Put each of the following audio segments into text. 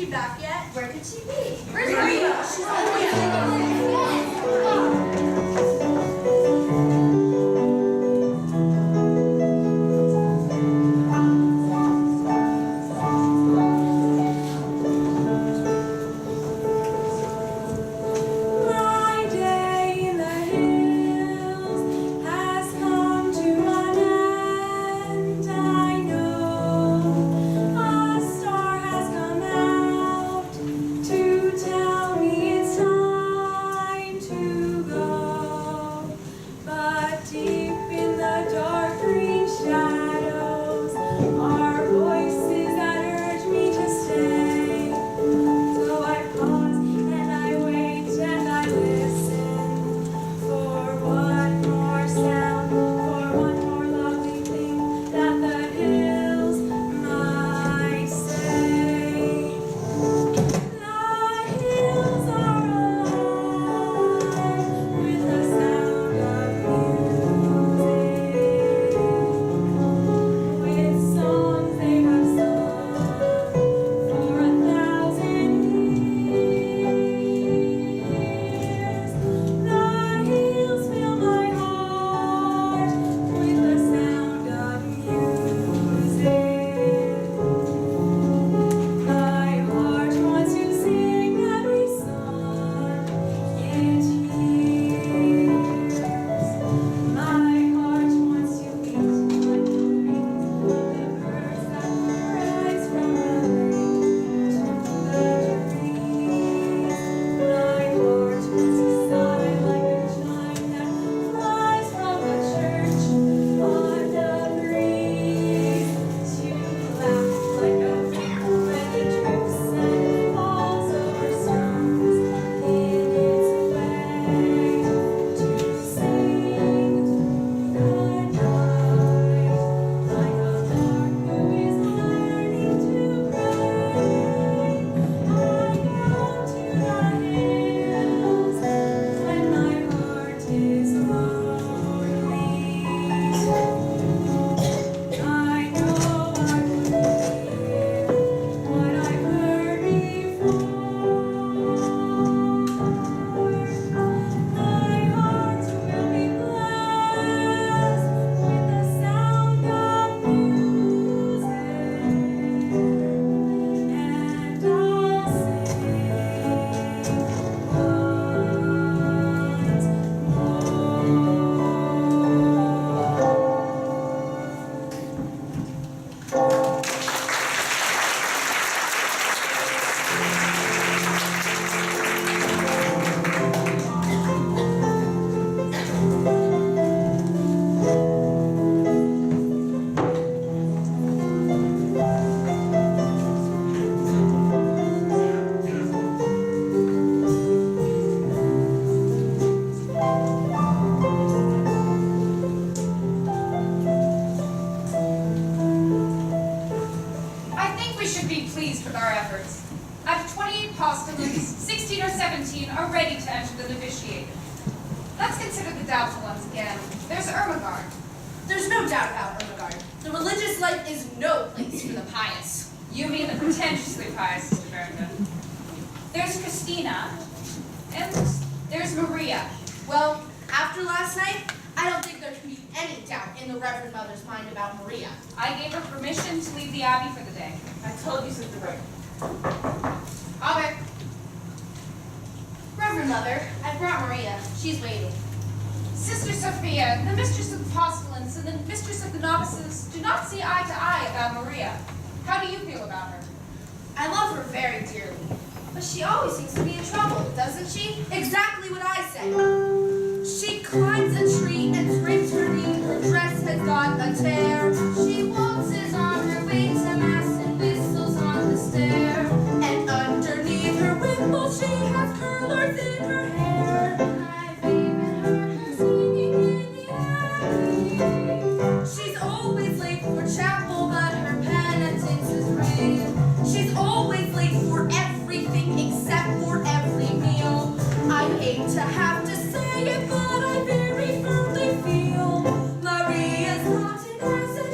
she back yet? Where could she be? Where's Maria? She's always postulants, 16 or 17, are ready to enter the novitiate. Let's consider the doubtful ones again. There's Ermengarde. There's no doubt about Ermengarde. The religious life is no place for the pious. You mean the pretentiously pious, Mr. Barrington. There's Christina, and there's Maria. Well, after last night, I don't think there can be any doubt in the Reverend Mother's mind about Maria. I gave her permission to leave the abbey for the day. I told you, Sister Bird. Okay. Reverend Mother, I brought Maria. She's waiting. Sister Sophia, the mistress of the postulants and the mistress of the novices do not see eye to eye about Maria. How do you feel about her? I love her very dearly, but she always seems to be in trouble, doesn't she? Exactly what I said. She climbs a tree and scrapes her knee. Her dress has got a tear. She waltzes on her way to mass and whistles on the stair. And underneath her wimple she has curlers in her hair. I've even heard her singing in the abbey. She's always late for chapel, but her penitence is real. She's always late for everything except for every meal. I hate to have to say it, but I very firmly feel Maria's not an asset.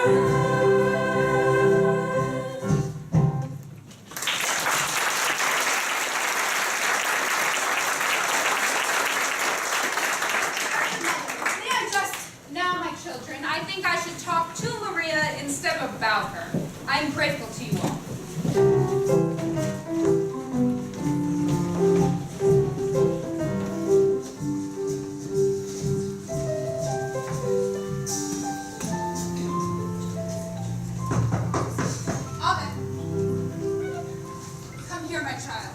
May I just, now my children, I think I should talk to Maria instead of about her. I am grateful to you all. Abbe, come here, my child.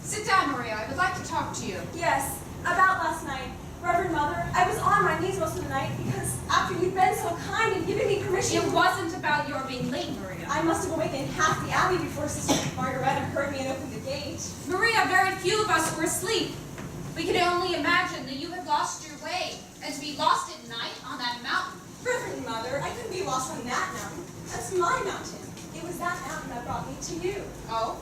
Sit down, Maria. I would like to talk to you. Yes, about last night. Reverend Mother, I was on my knees most of the night because after you'd been so kind and given me permission... It wasn't about your being late, Maria. I must have awakened half the abbey before Sister Margaretta heard me and opened the gate. Maria, very few of us were asleep. We could only imagine that you had lost your way, and to be lost at night on that mountain. Reverend Mother, I couldn't be lost on that mountain. That's my mountain. It was that mountain that brought me to you. Oh?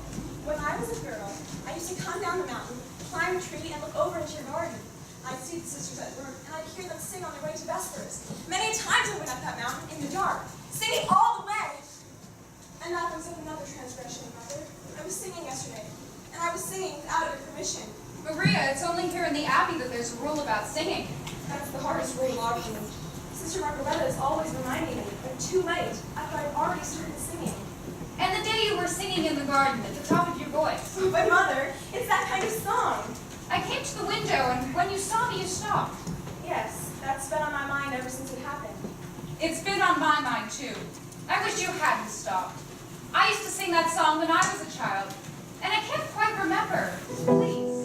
When I was a girl, I used to come down the mountain, climb a tree, and look over into your garden. I'd see the sisters at work, and I'd hear them sing on their way to Vespers. Many times I went up that mountain in the dark, singing all the way. And that brings up another transgression, Mother. I was singing yesterday, and I was singing without your permission. Maria, it's only here in the Abbey that there's a rule about singing. That's the hardest rule of our room. Sister Margaretta is always reminding me, but too late, after I've already started singing. And the day you were singing in the garden at the top of your voice. But Mother, it's that kind of song. I came to the window, and when you saw me, you stopped. Yes, that's been on my mind ever since it happened. It's been on my mind, too. I wish you hadn't stopped. I used to sing that song when I was a child, and I can't quite remember. Please.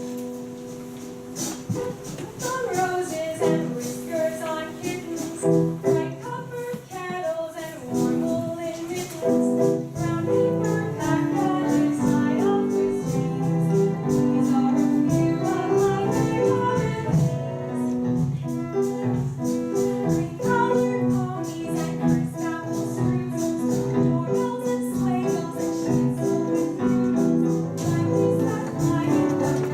On roses and whiskers on kittens, bright copper kettles and warm woolen mittens, brown paper backpacks tied off with strings. These are a few of my favorite things. Three-colored ponies and crisp apple strudels, doorbells and sleigh bells and sheets of windows, like these that fly in the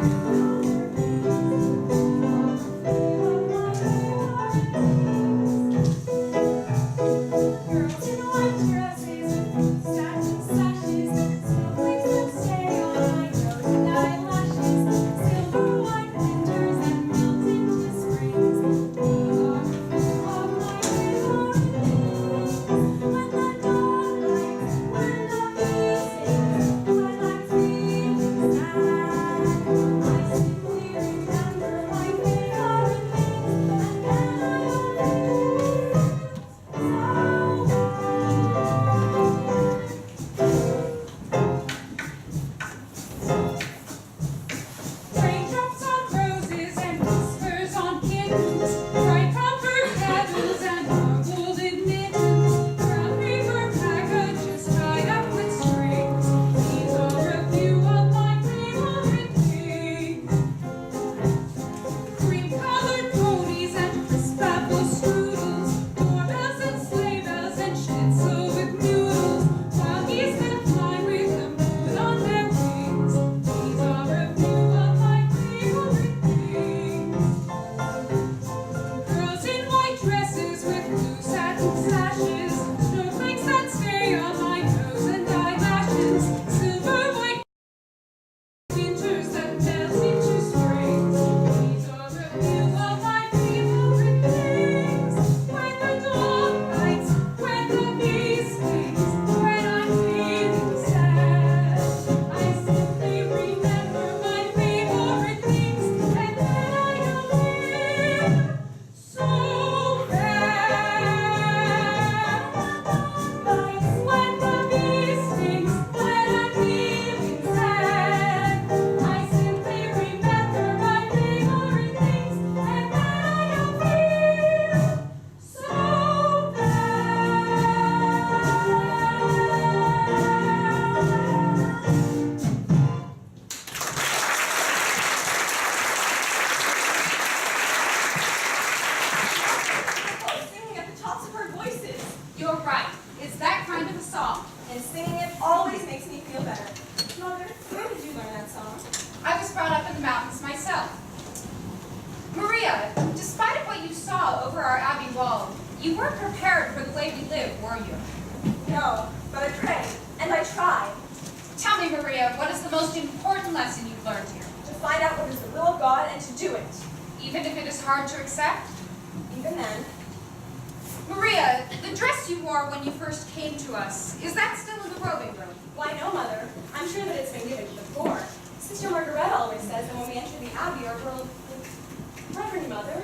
You weren't prepared for the way we live, were you? No, but I prayed, and I tried Tell me, Maria, what is the most important lesson you've learned here? to find out what is the will of God and to do it. Even if it is hard to accept? Even then, Maria, the dress you wore when you first came to us, is that still in the robing room? why no, Mother? I'm sure that it's been given before. Sister Margaretta always says that when we enter the abbey, our girl... Reverend Mother,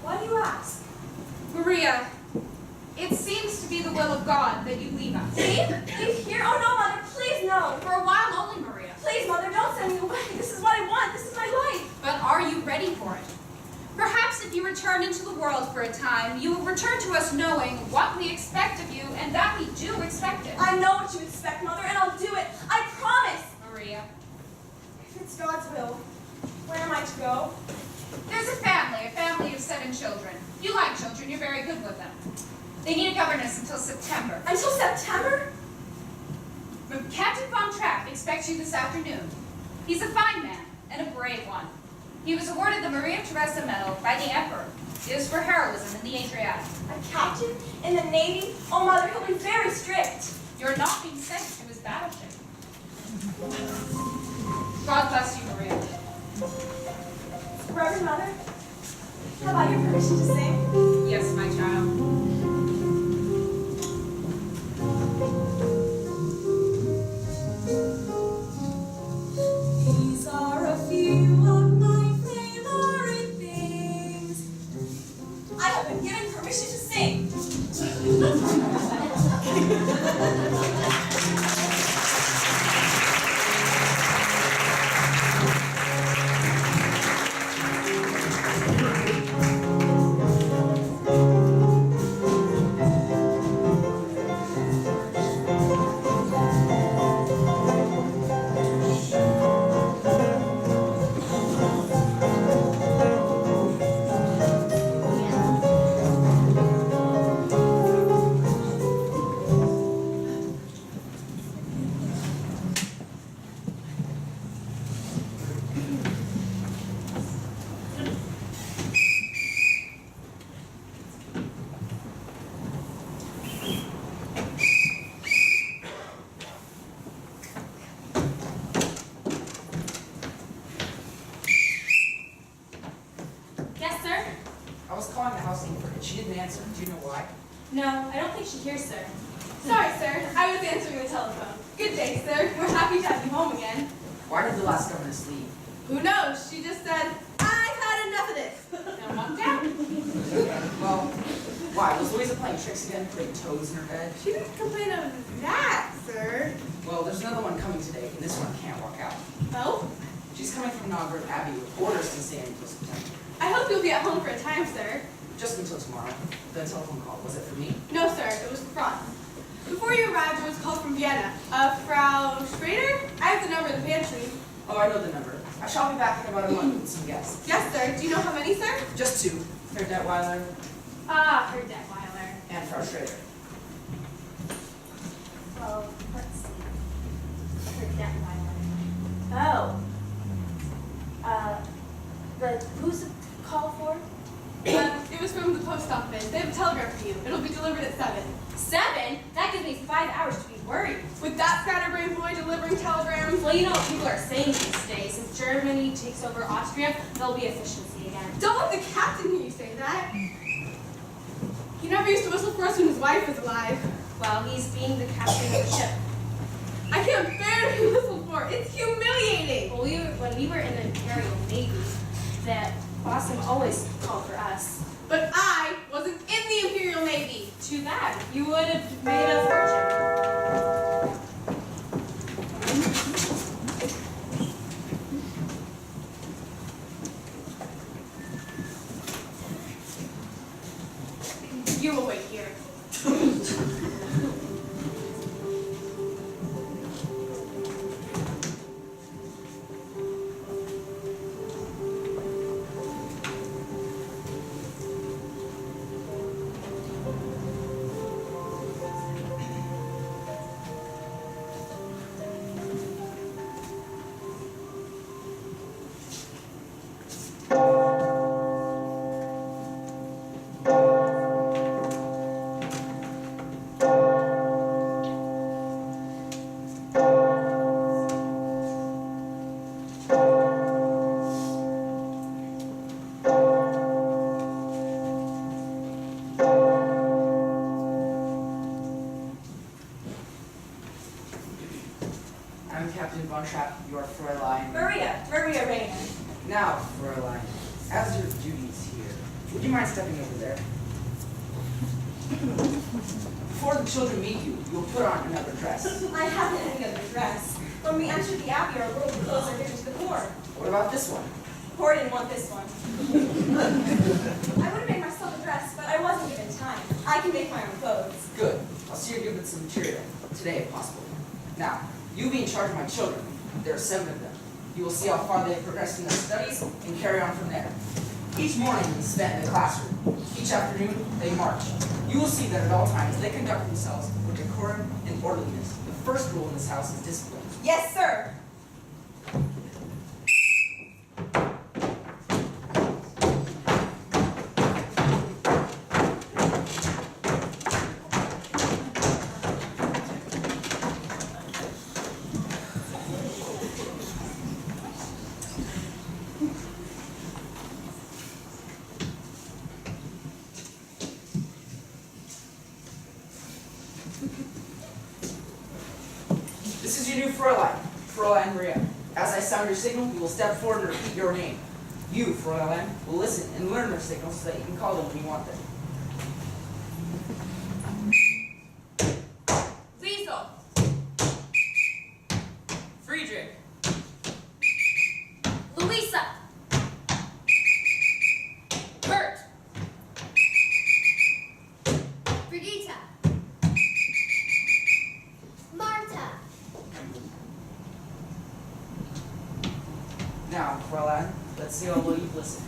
why do you ask? Maria, it seems to be the will of God that you leave us. Leave? Leave here? Oh no, Mother, please no. For a while only, Maria. Please, Mother, don't send me away. This is what I want. This is my life. But are you ready for it? Perhaps if you return into the world for a time, you will return to us knowing what we expect of you and that we do expect it. I know what you expect, Mother, and I'll do it. I promise. Maria, If it's God's will, where am I to go? there's a family of 7 children. You like children, you're very good with them. They need a governess until September. Until September? Captain Von Trapp expects you this afternoon. He's a fine man and a brave one. He was awarded the Maria Theresa Medal by the Emperor. It is for heroism in the Adriatic. A captain in the Navy? Oh, Mother, he'll be very strict. You're not being sent to his battleship. God bless you, Maria. Reverend Mother, have I your permission to sing? Yes, my child. These are a few of my favorite things. I have been given permission to sing. Yes, sir? I was calling the housekeeper and she didn't answer. Do you know why? No, I don't think she hears, sir. Sorry, sir. I was answering the telephone. Good day, sir. We're happy to have you home again. Why did the last governess leave? Who knows? She just said, I've had enough of this. Now walk down. Well, why? Was Louisa playing tricks again, putting toads in her bed? She didn't complain of that, sir. Well, there's another one coming today, and this one can't walk out. Oh? She's coming from Nogger Abbey with orders to stay until September. I hope you'll be at home for a time, sir. Just until tomorrow. The telephone call, was it for me? No, sir. It was Franz. Before you arrived, there was a call from Vienna. Frau Schrader? I have the number in the pantry. Oh, I know the number. I shall be back in about a month with some guests. Yes, sir. Do you know how many, sir? Just 2. Herr Detweiler Ah, her Detweiler. and Frau Schrader. Well, let's see. Her Detweiler. Who's the call for? It was from the post office. They have a telegram for you. It'll be delivered at 7. 7? That gives me 5 hours to be worried. With that scatterbrain boy delivering telegrams? Well, you know what people are saying these days. If Germany takes over Austria, there'll be efficiency again. Don't let the captain hear you say that. He never used to whistle for us when his wife was alive. Well, he's being the captain of the ship. I can't bear to be whistled for. It's humiliating. Well, when we were in the Imperial Navy, that Boston always called for us. But I wasn't in the Imperial Navy. Too bad. You would have made a fortune. You will wait here. Captain Von Trapp, your Fräulein. Maria Rayner. Now, Fräulein, as your duties here, would you mind stepping over there? Before the children meet you, you'll put on another dress. I haven't any other dress. When we entered the abbey, our worldly clothes are given to the poor. What about this one? Poor didn't want this one. I would have made myself a dress, but I wasn't given time. I can make my own clothes. Good. I'll see you given some material, today if possible. Now, you be in charge of my children. There are 7 of them. You will see how far they have progressed in their studies and carry on from there. Each morning is spent in the classroom. Each afternoon, they march. You will see that at all times they conduct themselves with decorum and orderliness. The first rule in this house is discipline. Yes, sir. This is your new Fräulein, Fräulein Maria. As I sound your signal, you will step forward and repeat your name. You, Fräulein, will listen and learn their signals so that you can call them when you want them. Liesel. Friedrich. Louisa. Kurt. Brigitte. Marta. Now, Fräulein, let's see how well you've listened.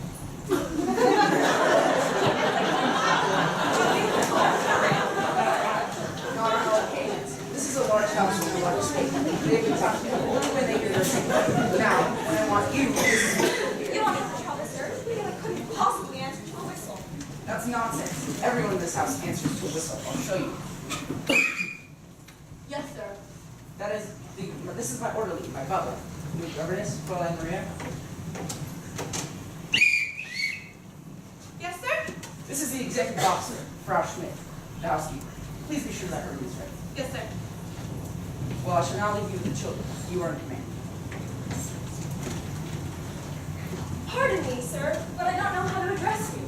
Not on all occasions. This is a large house with a large space. They've been talking only when they hear their signal. Now, when I want you, this is what you'll hear. You don't have to trouble, sir. I couldn't possibly answer to a whistle. That's nonsense. Everyone in this house answers to a whistle. I'll show you. Yes, sir. This is my orderly, my butler. New governess, Fräulein Maria. Yes, sir? This is the executive officer, Frau Schmidt, the housekeeper. Please be sure that her room is ready. Yes, sir. Well, I shall now leave you with the children. You are in command. Pardon me, sir, but I don't know how to address you.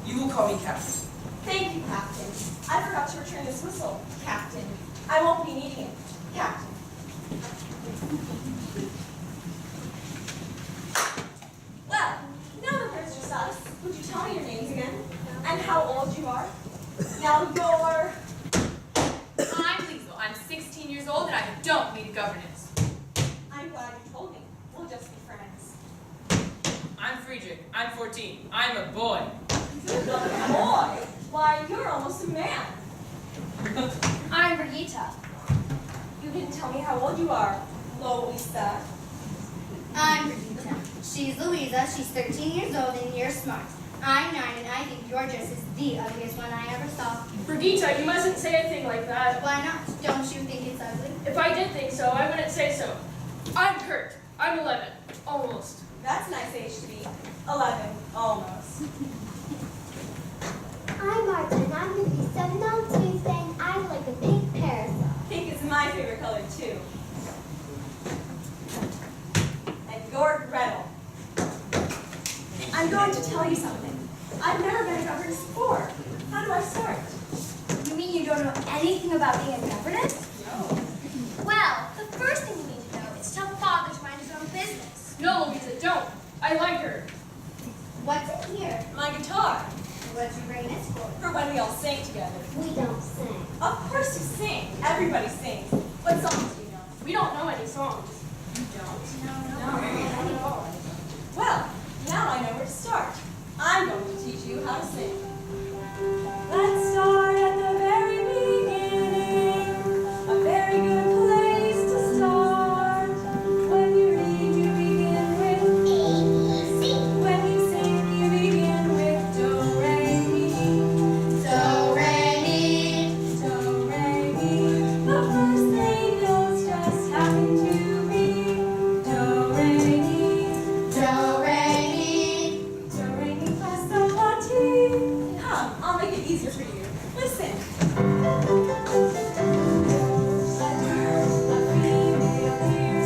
You will call me Captain. Thank you, Captain. I forgot to return this whistle, Captain. I won't be needing it, Captain. Well, now that there's just us, would you tell me your names again? And how old you are? Now you're... I'm Liesel. I'm 16 years old and I don't need a governess. I'm glad you told me. We'll just be friends. I'm Friedrich. I'm 14. I'm a boy. Boy, why, you're almost a man. I'm Brigitte. You didn't tell me how old you are, Louisa. I'm Brigitte. She's Louisa. She's 13 years old and you're smart. I'm 9 and I think your dress is the ugliest one I ever saw. Brigitte, you mustn't say a thing like that. Why not? Don't you think it's ugly? If I did think so, I wouldn't say so. I'm Kurt. I'm 11. Almost. That's a nice age to be. 11, almost. I'm Marta, and I'm going to be 7 on Tuesday, and I like a pink parasol. Pink is my favorite color, too. And you're Gretel. I'm going to tell you something. I've never been a governess before. How do I start? You mean you don't know anything about being a governess? No. Well, the first thing you need to know is tell Father to mind his own business. No, Louisa, don't. I like her. What's in here? My guitar. What's you bringing this for? For when we all sing together. We don't sing. Of course you sing. Everybody sings. What songs do you know? We don't know any songs. You don't? No. Well, now I know where to start. I'm going to teach you how to sing. Let's start at the very beginning. A very good place to start. When you read, you begin with A-B-C. when you sing, you begin with do, re, mi. Do, re, mi. Do, re, mi. The first three notes just happen to be do, re, mi. Do, re, mi. Do, re, mi, fa, sol, la, ti. Come, I'll make it easier for you. Listen. A female deer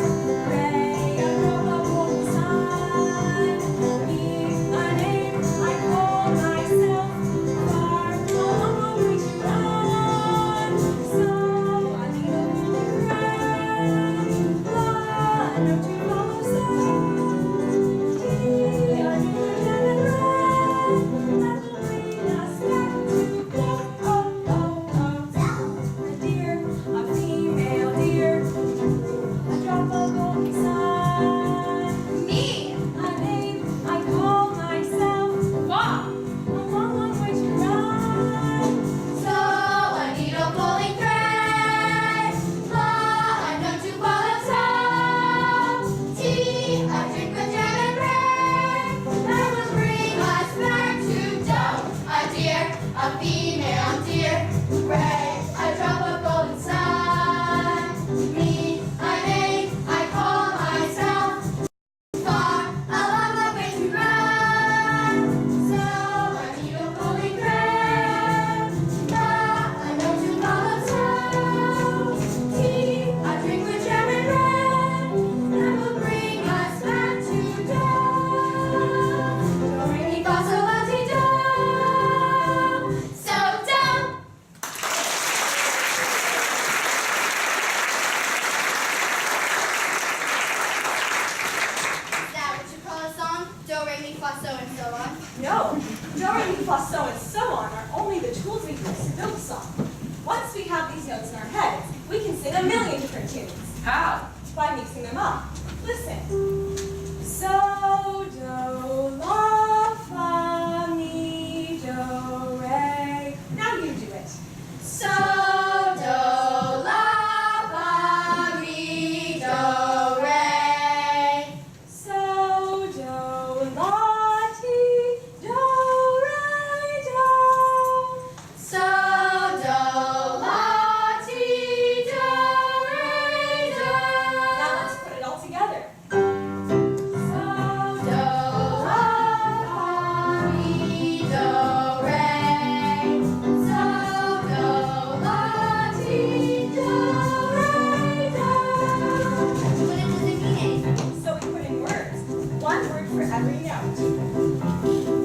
a female deer, gray, a drop of golden sun. Me, my name, I call myself. Far, a long, long way to run. So I need a holy grail, a note to follow. So tea, a drink with jam and bread, that will bring us back to dawn. Do, re, mi, fa, sol, la, ti, do. So down. Is that what you call a song? Do, re, mi, fa, so, and so on. No, do, re, mi, fa, so, and so on are only the tools we use to build a song. Once we have these notes in our heads, we can sing a million different tunes. How? By mixing them up. Listen. So, do, la, fa, mi, do, re. Now you do it. So, do, la, fa, mi, do, re. So, do, la, ti, do, re, do. So, do, la, ti, do, re, do. Now let's put it all together. So, Do, la, fa, mi, do, re. So, do, la, ti, do, re, do. But it doesn't mean anything. so we put in words. One word for every note.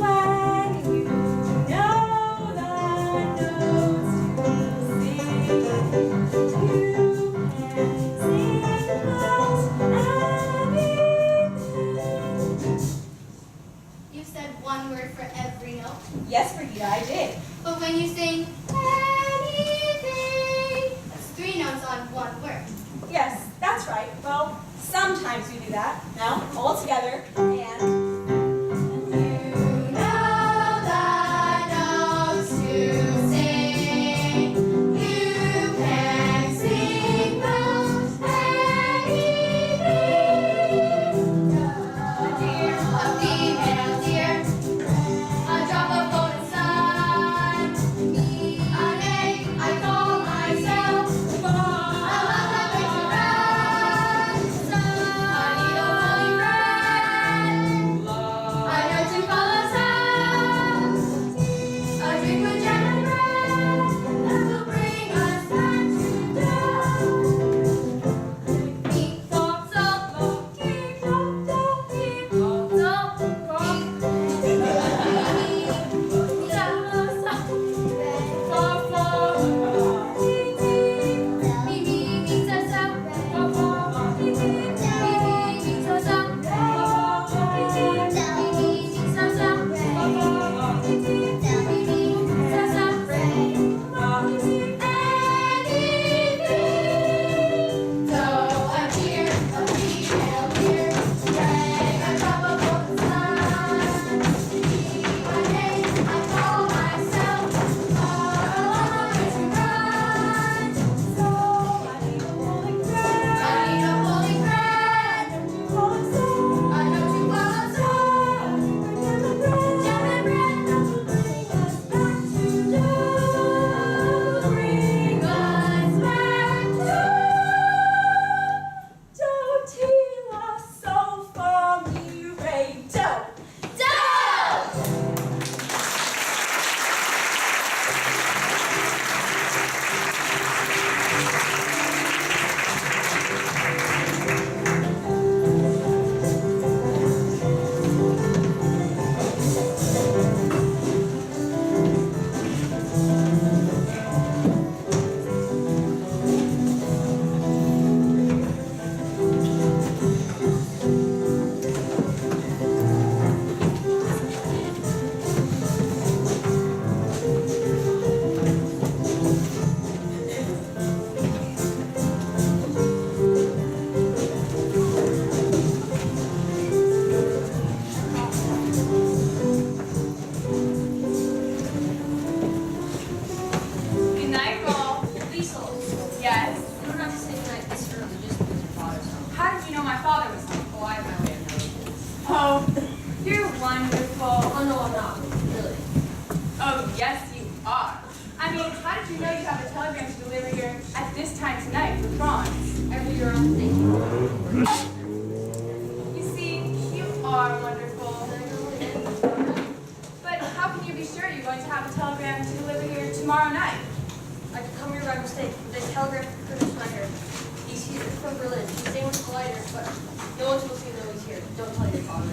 When you know the notes to sing, you can sing most anything. You said one word for every note. Yes, Brigida, I did. But when you sing anything, that's three notes on one word. Yes, that's right. Well, sometimes we do that. Now, all together, and... You know the notes to sing. You can sing most anything. A deer, a female deer, a drop of golden sun. Me, a name I call myself. I love that way to run. So I need a holy friend. I know to follow sound. A drink with jam and bread that will bring us back to dawn. Me, so, so, keep, so, keep, around thinking. You see, you are wonderful. But how can you be sure you're going to have a telegram to deliver here tomorrow night? I could come here by mistake. They telegraphed Curtis Schneider. He's here from Berlin. He's staying with the lighters, but no one's supposed to know he's here. Don't tell your father.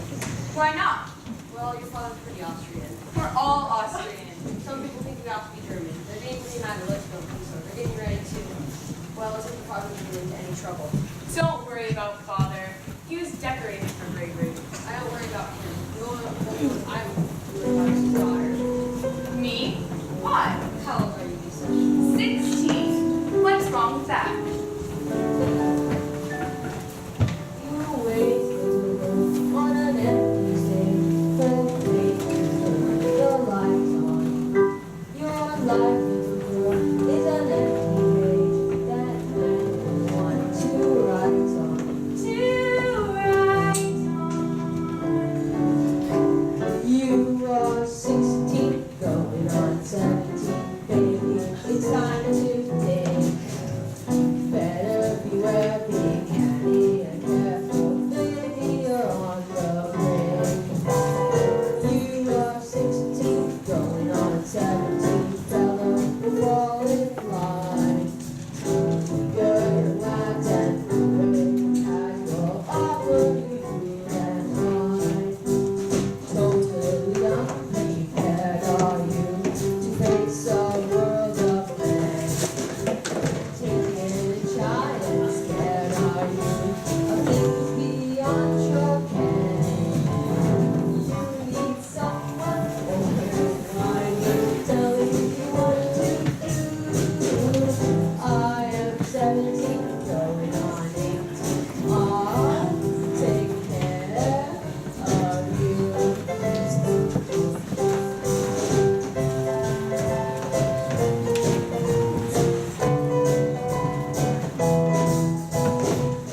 Why not? Well, your father's pretty Austrian. We're all Austrian. Some people think we ought to be German. They're getting pretty mad at Let's go, so they're getting ready to, well, let's take the father to get into any trouble. Don't worry about Father. He was decorated for bravery. I don't worry about him. No one knows I'm his daughter. Me? Why? How old are you, Lisa? 16. What's wrong with that? You wait on an empty stage, hoping the lights on. Your life, little girl, is an empty page that men want to write on. You are 16, going on 17, baby. It's time to date. Better beware, being candy and careful, baby. You're on the brink. You are 16, going on 17, fellow, will fall in line. You're lads and women, casual, awkward, you and mine. Totally unprepared are you to face a world of men? Taking a child and scared are you of things beyond your ken? You need someone open-minded, telling you what to do. I am 17, going on 18. I'll take care of you.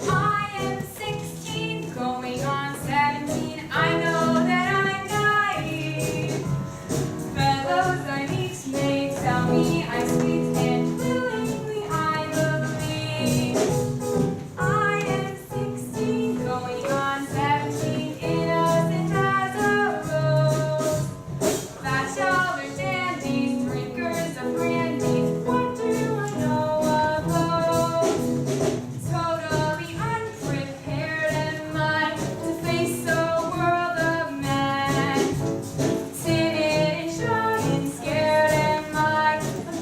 I am 16, going on 17. I know that I'm naive. Fellows I meet may tell me I'm sweet and willingly I believe. I am 16, going on 17, innocent as a rose. Bachelor dandies, drinkers of brandy, what do I know of those? Totally unprepared am I to face a world of men. Timid and shy and scared am I of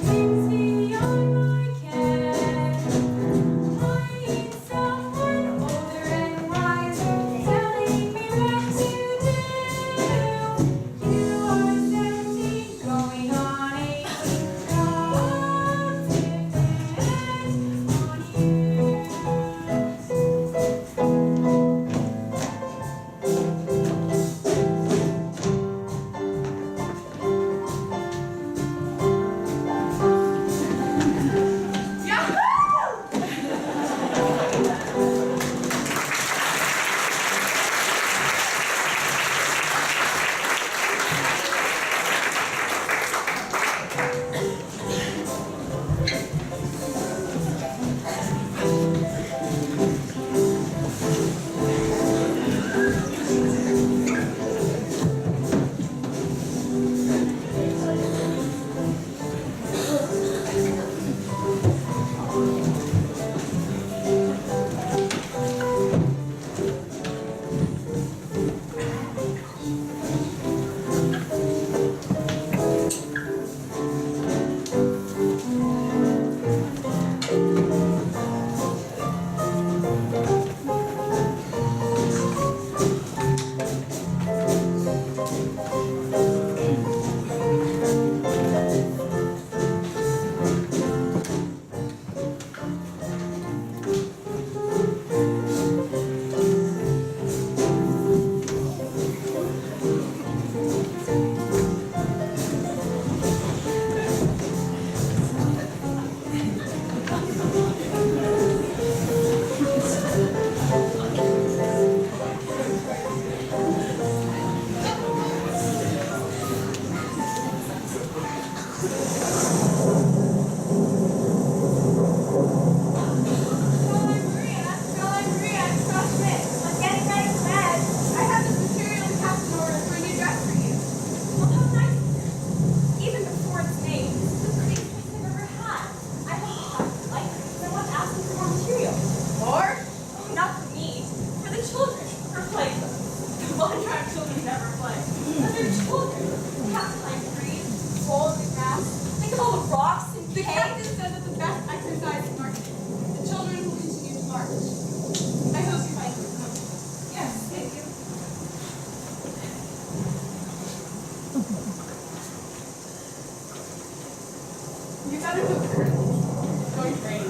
rocks and The caves. captain said that the best exercise is marching. The children will continue to march. I hope you find it comfortable. Yes, thank you. You better go first. It's going to rain.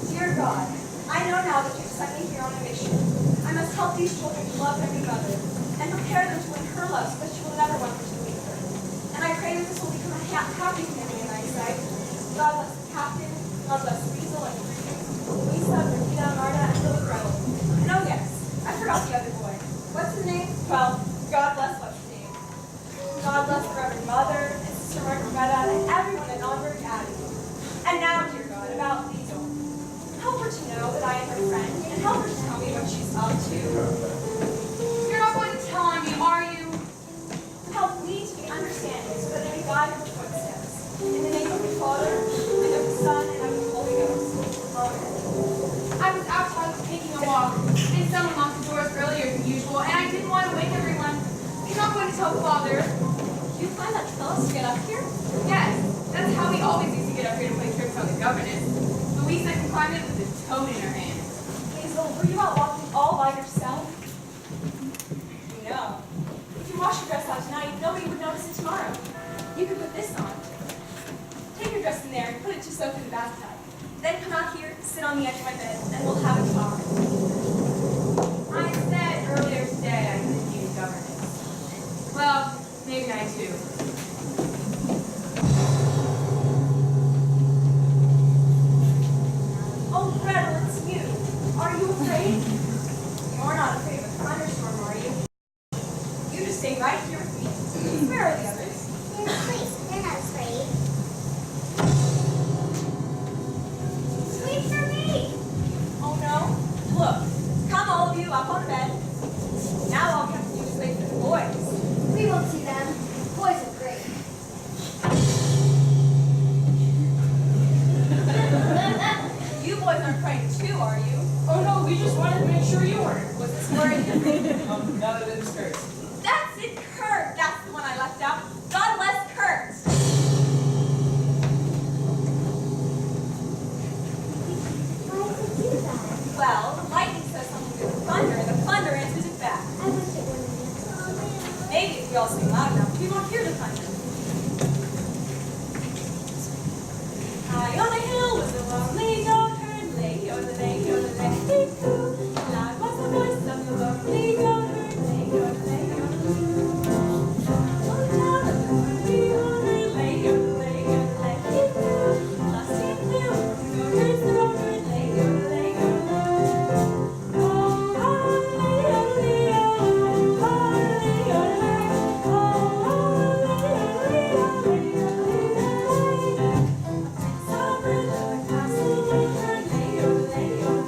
Dear God, I know now that you've sent me here on a mission. I must help these children to love their new mother and prepare them to win her love so that she will never want them to leave her. And I pray that this will become a happy family in thy sight. God bless the captain, God bless Weasel and Lisa, Rita, Marta, and little Gretel. And oh yes, I forgot the other boy. What's his name? Well, God bless what's his name. God bless the Reverend Mother and Sister Margaretta and everyone at Albury Abbey. And now, dear God, about Weasel. Help her to know that I am her friend, and help her to tell me what she's up to. You're not going to tell on me, are you? Help me to be understanding so that I may guide her footsteps. In the name of the Father, and of the Son, and of the Holy Ghost. Amen. I was outside taking a walk, and someone locked the doors earlier than usual, and I didn't want to wake everyone. You're not going to tell Father. You find that Phyllis to get up here? Yes, that's how we always used to get up here to play tricks on the governess. Louisa can climb it with a toad in her hand. Hazel, were you out walking all by yourself? No. If you wash your dress out tonight, nobody would notice it tomorrow. You could put this on. Take your dress in there and put it to soak in the bathtub. Then come out here, sit on the edge of my bed, and we'll have a talk. I said earlier today I couldn't be a governess. Well, maybe I do. Oh, Gretel, it's you. Are you afraid? You're not afraid of a thunderstorm, are you? You just stay right here with me. Where are the others? They're asleep. They're not afraid. Sleep for me. Oh, no? Look, come all of you up on the bed. Now all we have to do is wait for the boys. We won't see them. Boys are great. You boys aren't frightened too, are you? Oh no, we just wanted to make sure you weren't. Was this worrying you? Now that it's Kurt. That's it, Kurt. That's the one I left out. God bless Kurt. Why did you do that? Well, the lightning says something to the thunder, and the thunder answers it back. I wish it wouldn't. Maybe if we all sing loud enough, we won't hear the thunder. High on a hill was a lonely goatherd, lay on the lay, on the lay, coo. Loud was the voice of the lonely goatherd, lay on the lay, on the lay. On the town of the lonely goatherd, lay on the lay, on the lay, coo. Lost in blue, the goatherd's the goatherd, lay on the lay, on the lay. Oh, lay on the lay, oh, lay on the lay, oh, lay on the lay, lay on the lay. Sovereign of the castle, lay on the lay, on the lay.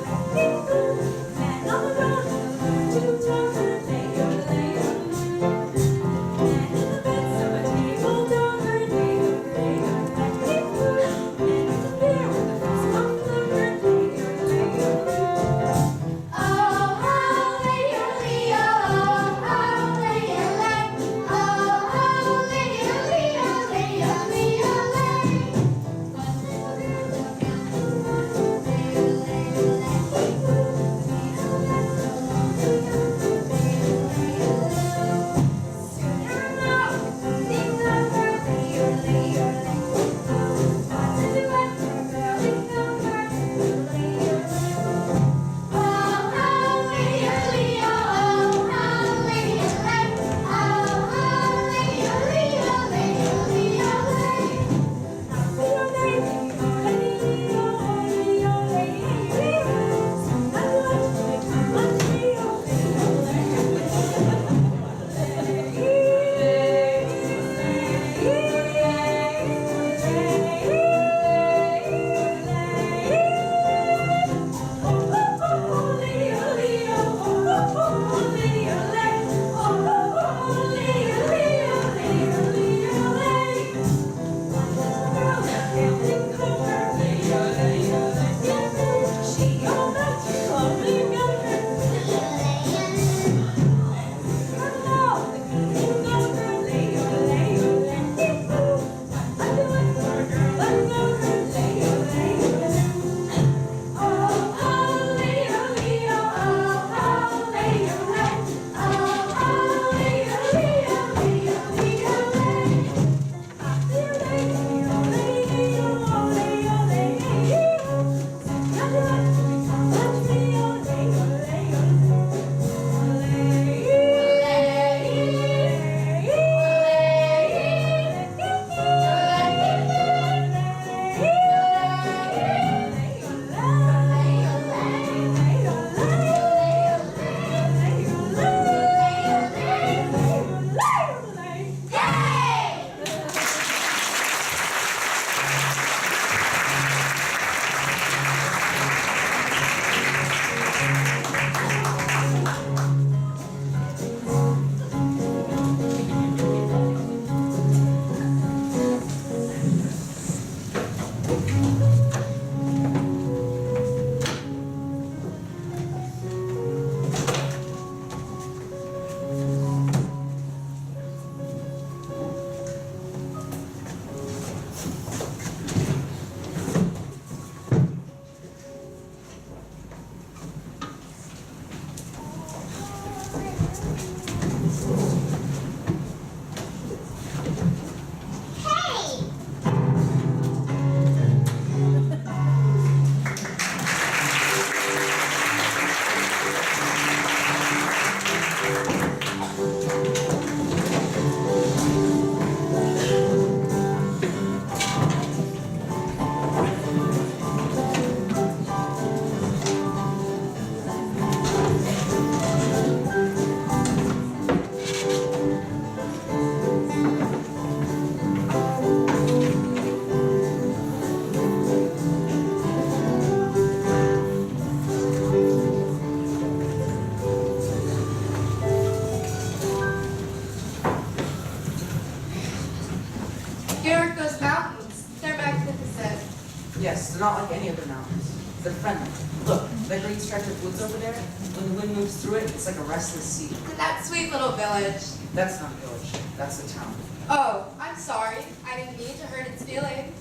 Yes, they're not like any other mountains. They're friendly. Look, that great stretch of woods over there, when the wind moves through it, it's like a restless sea. And that sweet little village. That's not a village, that's a town. Oh, I'm sorry. I didn't mean to hurt its feelings.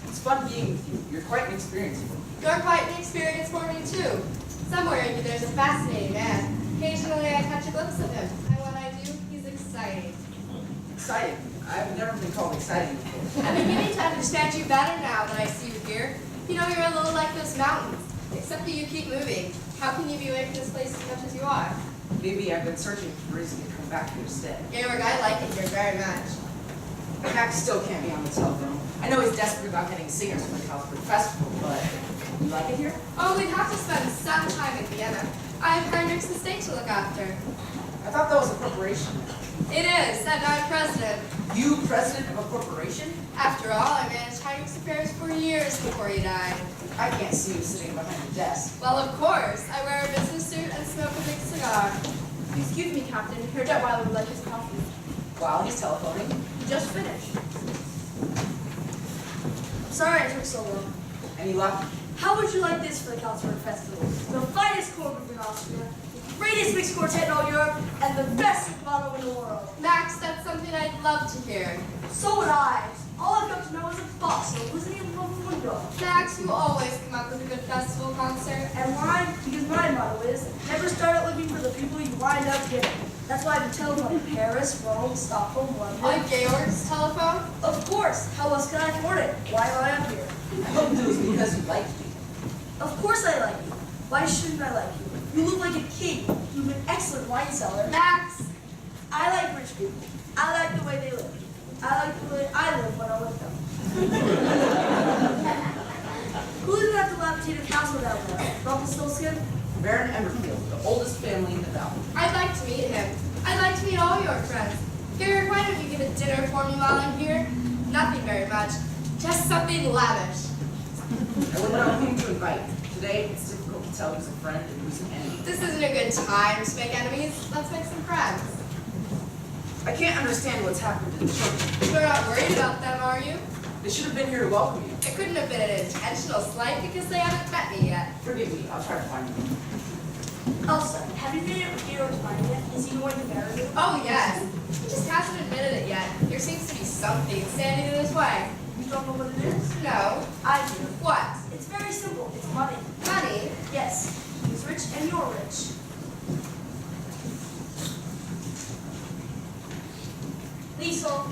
It's fun being with you. You're quite an experience for me. You're quite an experience for me, too. Somewhere in you there's a fascinating man. Occasionally I catch a glimpse of him, and when I do, he's exciting. Exciting. I've never been called exciting before. I'm beginning to understand you better now that I see you here. You know, you're a little like those mountains, except that you keep moving. How can you be away from this place as much as you are? Maybe I've been searching for a reason to come back here to stay. Georg, I like it here very much. Max still can't be on the telephone. I know he's desperate about getting singers for the Salzburg Festival, but you like it here? Oh, we'd have to spend some time in Vienna. I have Heinrich's estate to look after. I thought that was a corporation. It is, and I'm president. You president of a corporation? After all, I managed Heinrich's affairs for years before he died. I can't see you sitting behind a desk. Well, of course. I wear a business suit and smoke a big cigar. Excuse me, Captain. Herr Detweiler would like his coffee. While he's telephoning. He just finished. Sorry it took so long. Any luck? How would you like this for the Salzburg Festival? The finest choir group in Austria, the greatest mixed quartet in all Europe, and the best motto in the world. Max, that's something I'd love to hear. So would I. All I've got to know is a fossil who's in love with one dog. Max, you always come up with a good festival concert. And why? Because my motto is, never start out looking for the people you wind up getting. That's why I've been telephoning Paris, Rome, Stockholm, London. On Georg's telephone? Of course. How else can I afford it? Why am I up here? I hope it was because you like me. Of course I like you. Why shouldn't I like you? You look like a king. You have an excellent wine cellar. Max! I like rich people. I like the way they live. I like the way I live when I'm with them. Who's gonna have to dilapidate a castle down there? Rumpelstiltskin? Baron Emberfield, the oldest family in the valley. I'd like to meet him. I'd like to meet all your friends. Georg, why don't you give a dinner for me while I'm here? Nothing very much. Just something lavish. I wouldn't know whom to invite. Today, it's difficult to tell who's a friend and who's an enemy. This isn't a good time to make enemies. Let's make some friends. I can't understand what's happened to the children. You're not worried about them, are you? They should have been here to welcome you. It couldn't have been an intentional slight because they haven't met me yet. Forgive me, I'll try to find them. Elsa, have you figured out Georg's mind yet? Is he going to marry you? Oh, yes. He just hasn't admitted it yet. There seems to be something standing in his way. You don't know what it is? No. I do. What? It's very simple. It's money. Money? Yes. He's rich and you're rich. Liesel.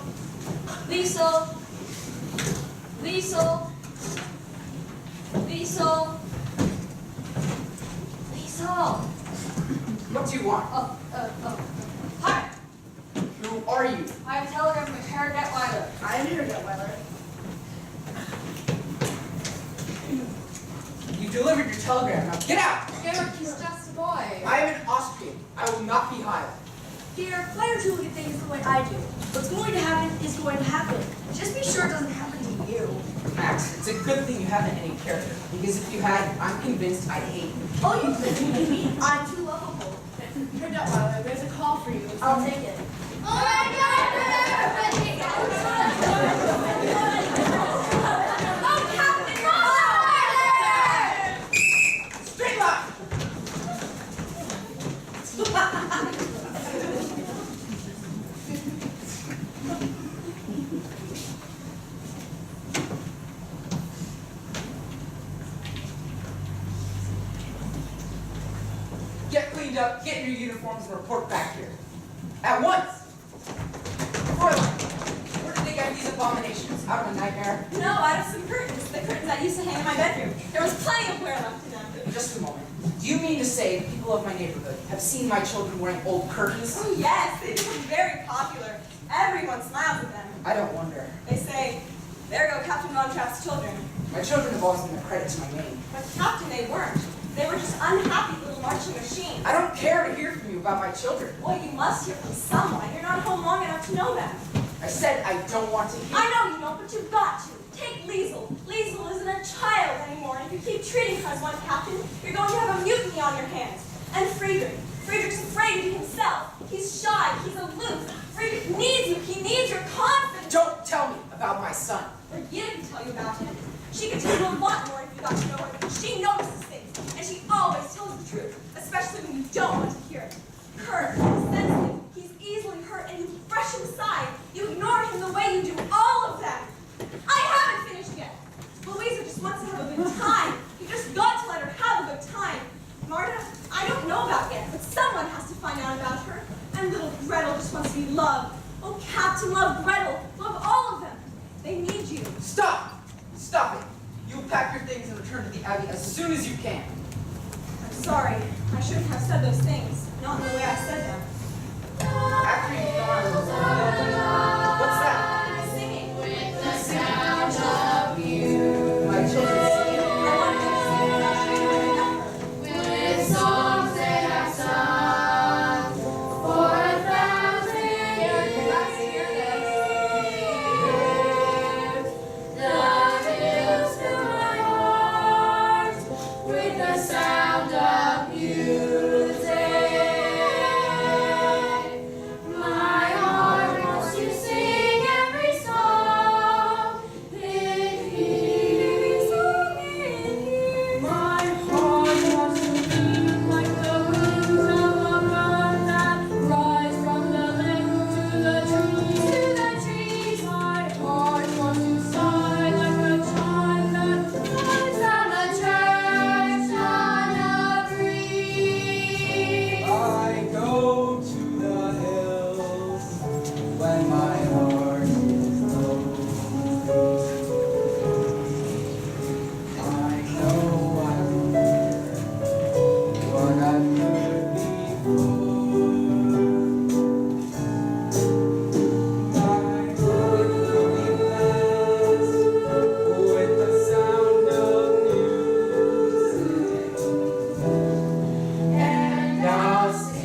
Liesel. Liesel. Liesel. Liesel. What do you want? Hi. Who are you? I have a telegram from Herr Detweiler. I am Herr Detweiler. You delivered your telegram. Now get out! Georg, he's just a boy. I am an Austrian. I will not be hired. Here, why don't you look at things the way I do? What's going to happen is going to happen. Just be sure it doesn't happen to you. Max, it's a good thing you haven't any character. Because if you had, I'm convinced I'd hate you. Oh, you think you hate me? I'm too lovable. Herr Detweiler, there's a call for you. I'll take it. Oh my God! Oh, Captain Mother! Straight up! Get cleaned up, get your uniforms, and report back here. At once! Fräulein, where did they get these abominations? Out of a nightmare? No, out of some curtains. The curtains I used to hang in my bedroom. There was plenty of wear left in them. Just a moment. Do you mean to say the people of my neighborhood have seen my children wearing old curtains? Oh yes, they become very popular. Everyone smiles at them. I don't wonder. They say, there go Captain Von Trapp's children. My children have always been a credit to my name. But Captain, they weren't. They were just unhappy little marching machines. I don't care to hear from you about my children. Well, you must hear from someone. You're not home long enough to know them. I said I don't want to hear. I know you don't, but you've got to. Take Liesel. Liesel isn't a child anymore, and if you keep treating her as one, Captain, you're going to have a mutiny on your hands. And Friedrich. Friedrich's afraid to be himself. He's shy. He's aloof. Friedrich needs you. He needs your confidence. Don't tell me about my son. But you didn't tell you about him. She could tell you a lot more if you got to know her. She notices things, and she always tells the truth, especially when you don't want to hear it. Her, sensitive, he's easily hurt, and you brush him aside. You ignore him the way you do all of them. I haven't finished yet. Louisa just wants to have a good time. You just got to let her have a good time. Marta, I don't know about yet, but someone has to find out about her. And little Gretel just wants to be loved. Oh, Captain, love Gretel. Love all of them. They need you. Stop! Stop it! You pack your things and return to the Abbey as soon as you can. I'm sorry. I shouldn't have said those things. Not in the way I said them. After you've gone, what's that? Singing. With the sound of you, My children singing? I wanted them to sing without treating her. with songs they have sung for 1,000 years. The hills fill my heart with the sound of music. My heart wants to sing every song in here. My heart wants to be like the wings of a bird that rise from the lake to the trees. My heart wants to sigh like a child that flies down a church on a breeze. I go to the hills when my heart is low. I know I will hear what I've heard before. My heart will be blessed with the sound of music. And I'll sing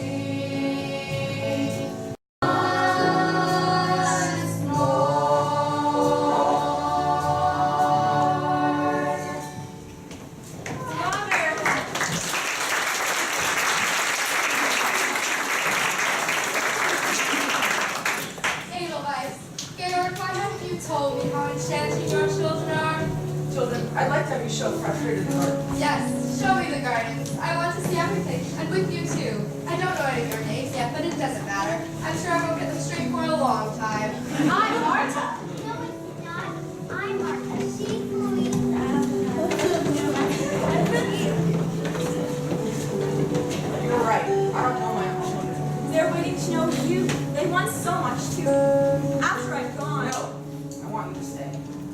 once Edelweiss, Georg, why haven't you told me how enchanting your children are? Children, I'd like to have you show frustrated heart. Yes, show me the gardens. I want to see everything, and with you too. I don't know any of your names yet, but it doesn't matter. I'm sure I won't get them straight for a long time. I'm Marta. No, it's not. I'm Martha. She's Louisa. You're right. I don't know my own children. They're waiting to know you. They want so much too. After I've gone, No, I want you to stay.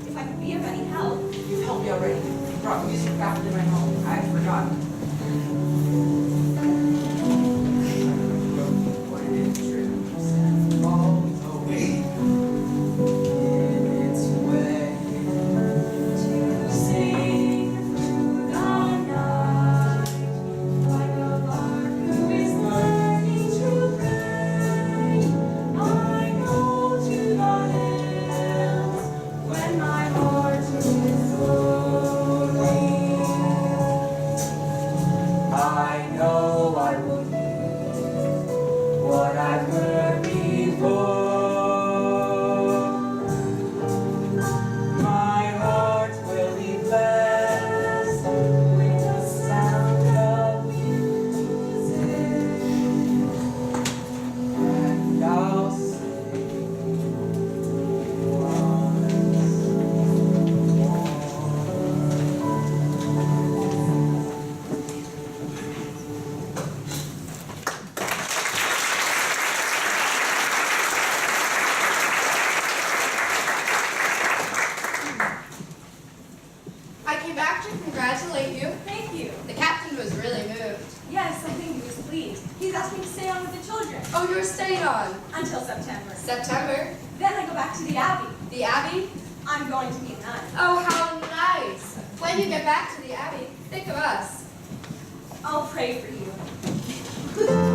if I could be of any help. You've helped me already. You brought music back into my home. I had forgotten. What it is, true. Falls away in its way To sing through the night, like a lark who is learning to pray. I go to the hills when my heart is lonely. I know I will hear what I've heard before. My heart will be blessed with the sound of music, and I'll sing I came back to congratulate you. Thank you. The captain was really moved. Yes, I think he was pleased. He's asked me to stay on with the children Oh, you're staying on. until September. September. Then I go back to the Abbey. The Abbey? I'm going to be a nun. Oh, how nice. When you get back to the Abbey, think of us. I'll pray for you.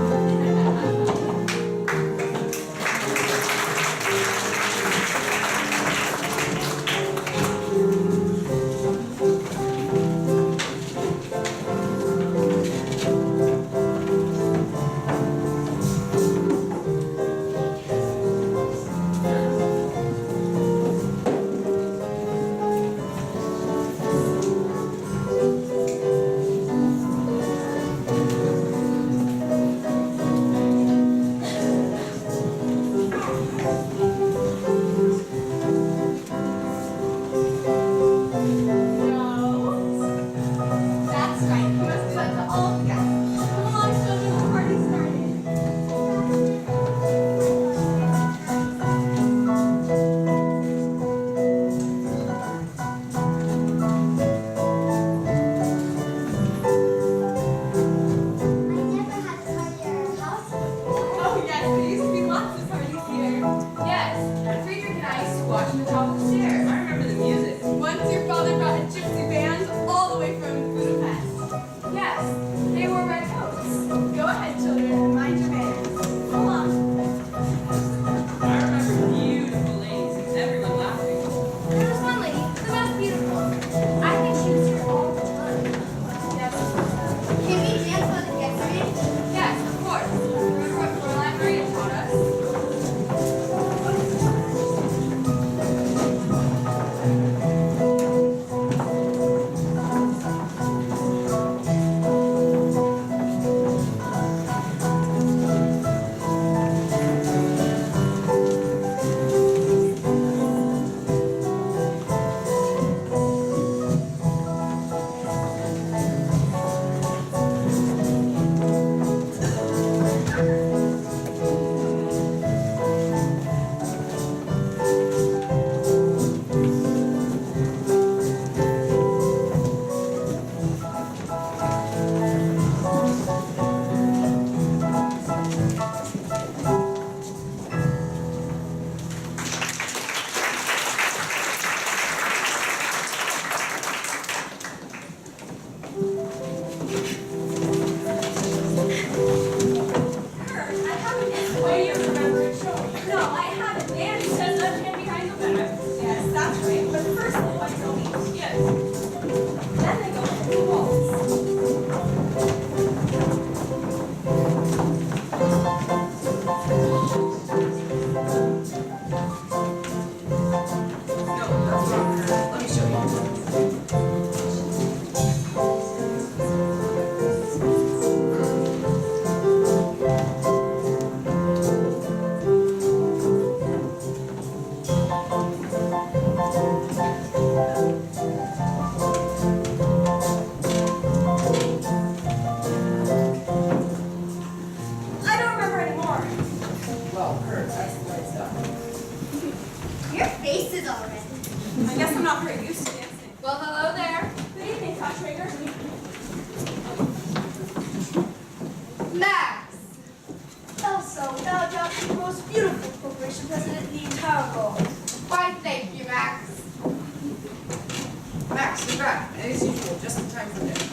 You're back, and as usual, just in time for dinner.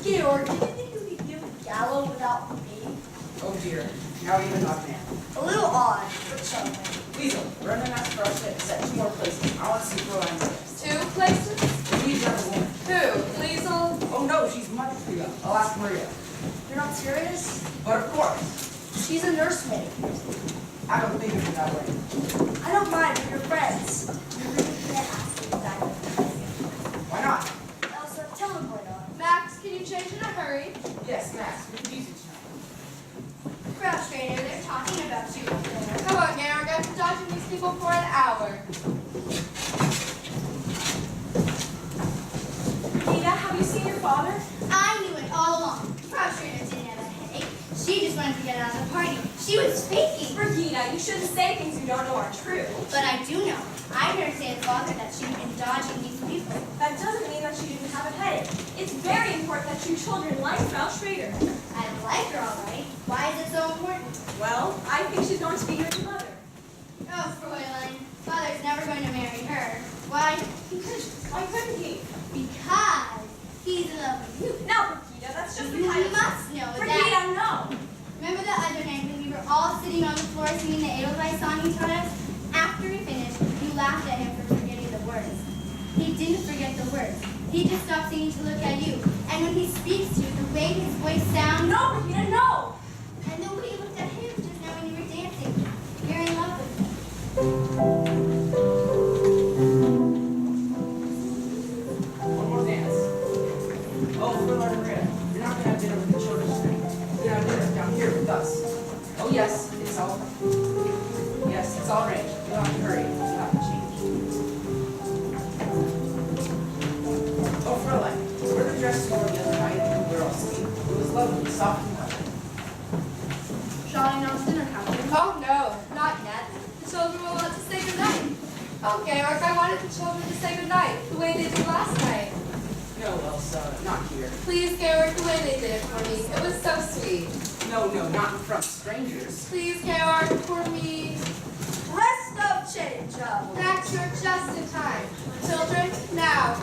Georg, did you think you could give a gala without me? Oh dear, now even not man. A little odd, but charming. Weasel, run and ask for our ship at 2 more places. I want to see Caroline Williams. 2 places? Please, young woman. Who? Liesel? Oh no, she's much too young. I'll ask Maria. You're not serious? But of course, She's a nursemaid. I don't think of it that way. I don't mind if you're friends. You really can't ask me that. Why not? Elsa, tell them why not. Max, can you change in a hurry? Yes, Max, we can use each other. Frustrated, they're talking about you up there. Come on, Georg, I've been dodging these people for an hour. Nina, have you seen your father? I knew it all along. Frustrated didn't have a headache. She just wanted to get out of the party. She was faking. Regina, you shouldn't say things you don't know are true. But I do know. I heard her say to Father that she'd been dodging these people. That doesn't mean that she didn't have a headache. It's very important that you children like Frau Schrader. I like her all right. Why is it so important? Well, I think she's going to be your new mother. Oh, Fräulein, Father's never going to marry her. Why? Why couldn't he? Because he's in love with you. No, Regina, that's just the You kind of... must know that. Regina, no. Remember the other night when we were all sitting on the floor singing the Edelweiss song he taught us? After we finished, you laughed at him for forgetting the words. He didn't forget the words. He just stopped singing to look at you. And when he speaks to you, the way his voice sounds... No, Regina, no. And the way you looked at him just now when you were dancing. You're in love with him. One more dance. Oh, Caroline Maria, you're not going to have dinner with the children tonight. You're going to have dinner down here with us. Oh yes, it's all arranged. You'll have to hurry. You'll have to change. Oh, Fräulein, wear the dress you wore the other night and we're all asleep. It was lovely, soft and lovely. Shall I announce dinner, Captain? Oh, no, not yet. The children will want to say goodnight. Oh, Georg, I wanted the children to say goodnight, the way they did last night. No, Elsa, not here. Please, Georg, the way they did it for me. It was so sweet. No, not in front of strangers. Please, Georg, for me. Rest of change up. Max, you're just in time. Children, now.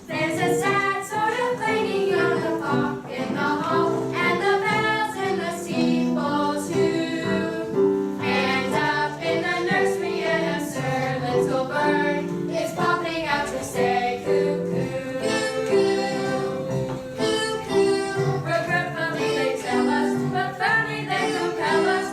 There's a sad sort of clanging on the clock in the hall, and the bells in the steeple too. And up in the nursery, an absurd little bird is popping out to say cuckoo, cuckoo, cuckoo. Regretfully they tell us, but firmly they compel us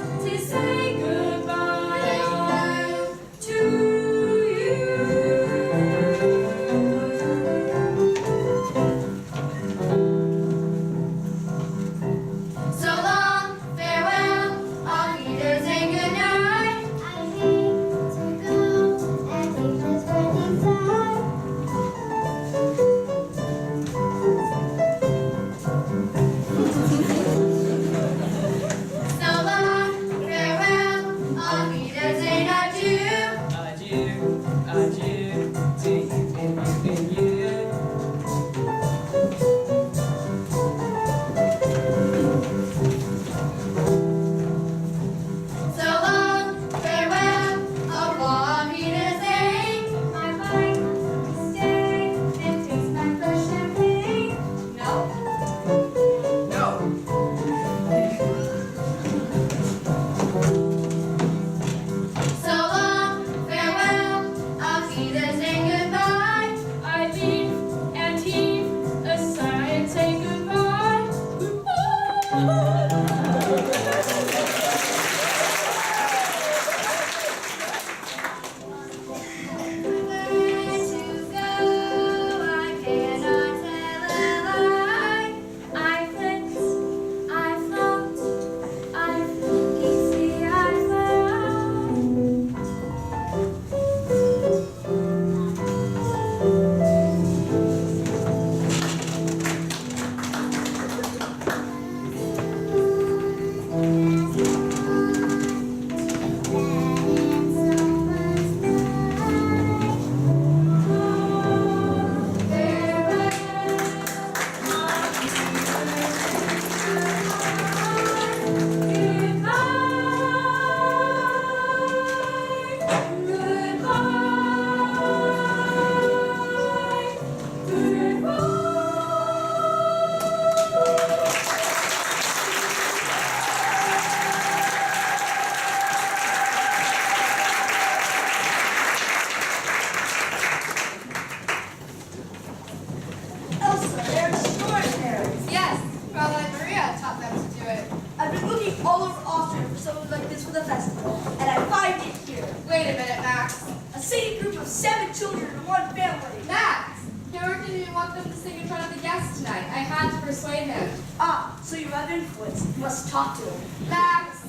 the festival, and I find it here. Wait a minute, Max. A singing group of 7 children in one family. Max! Howard didn't even want them to sing in front of the guests tonight. I had to persuade him. Ah, so you have influence. You must talk to him. Max!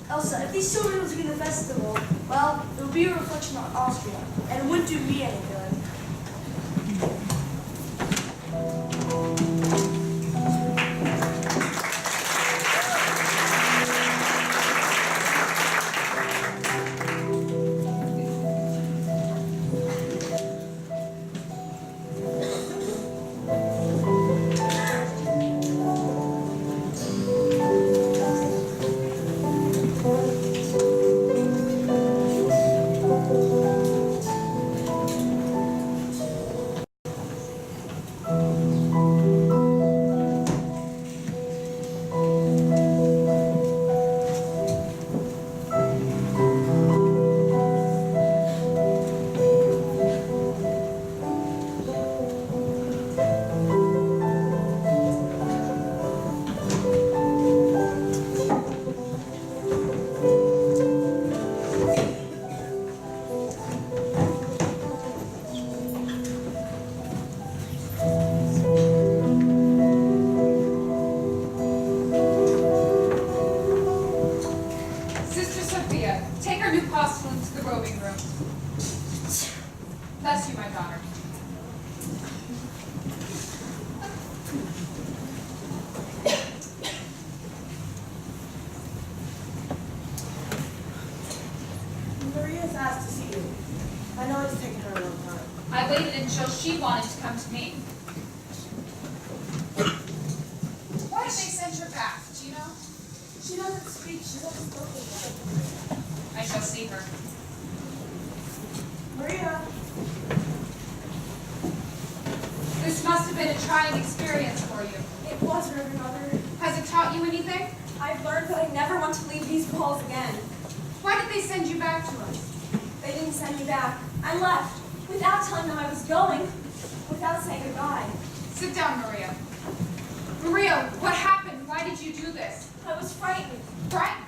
Elsa, if these children was in the festival, well, it would be a reflection on Austria, and it wouldn't do me any good. Bless you, my daughter. Maria's asked to see you. I know it's taken her a long time. I waited until she wanted to come to me. Why did they send her back? Do you know? She doesn't speak. She's always spoken. I shall see her. Maria. This must have been a trying experience for you. It was, Reverend Mother. Has it taught you anything? I've learned that I never want to leave these walls again. Why did they send you back to us? They didn't send me back. I left without telling them I was going, without saying goodbye. Sit down, Maria. Maria, what happened? Why did you do this? I was frightened. Frightened?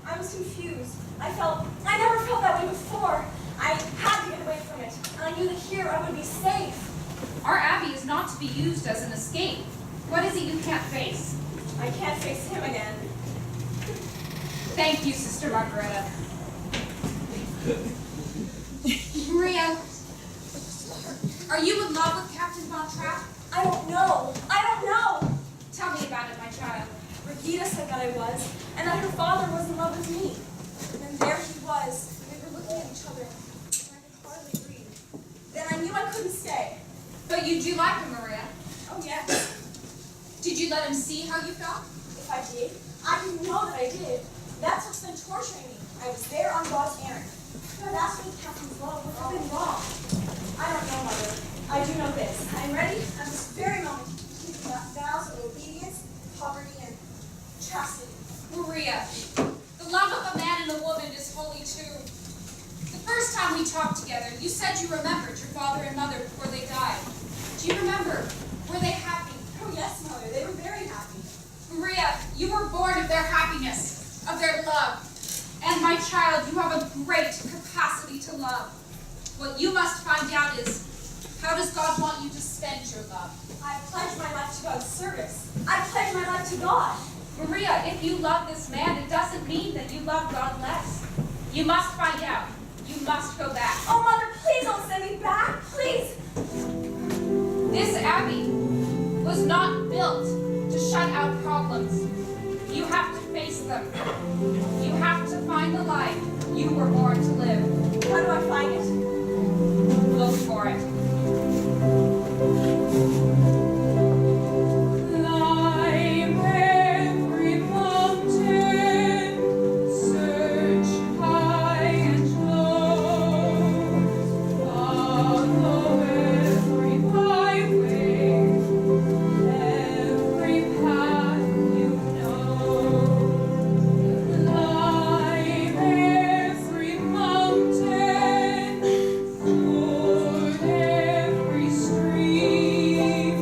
I was confused. I never felt that way before. I had to get away from it, and I knew that here I would be safe. Our abbey is not to be used as an escape. What is it you can't face? I can't face him again. Thank you, Sister Margareta. Maria, are you in love with Captain Von Trapp? I don't know. I don't know. Tell me about it, my child. Regina said that I was, and that her father was in love with me. And there he was. We were looking at each other, and I could hardly breathe. Then I knew I couldn't stay. But you do like him, Maria. Oh, yes. Did you let him see how you felt? If I did, I didn't know that I did. That's what's been torturing me. I was there on God's errand. But that's when Captain's love would have been wrong. I don't know, Mother. I do know this. I am ready at this very moment to keep the vows of obedience, poverty, and chastity. Maria, the love of a man and a woman is holy too. The first time we talked together, you said you remembered your father and mother before they died. Do you remember? Were they happy? Oh, yes, Mother. They were very happy. Maria, you were born of their happiness, of their love. And my child, you have a great capacity to love. What you must find out is, how does God want you to spend your love? I pledged my life to God's service. I pledged my life to God. Maria, if you love this man, it doesn't mean that you love God less. You must find out. You must go back. Oh, Mother, please don't send me back. Please. This abbey was not built to shut out problems. You have to face them. You have to find the life you were born to live. How do I find it? Look for it. Climb every mountain, search high and low, follow every highway, every path you know. Climb every mountain, ford every stream.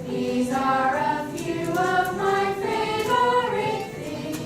These are a few of my favorite things.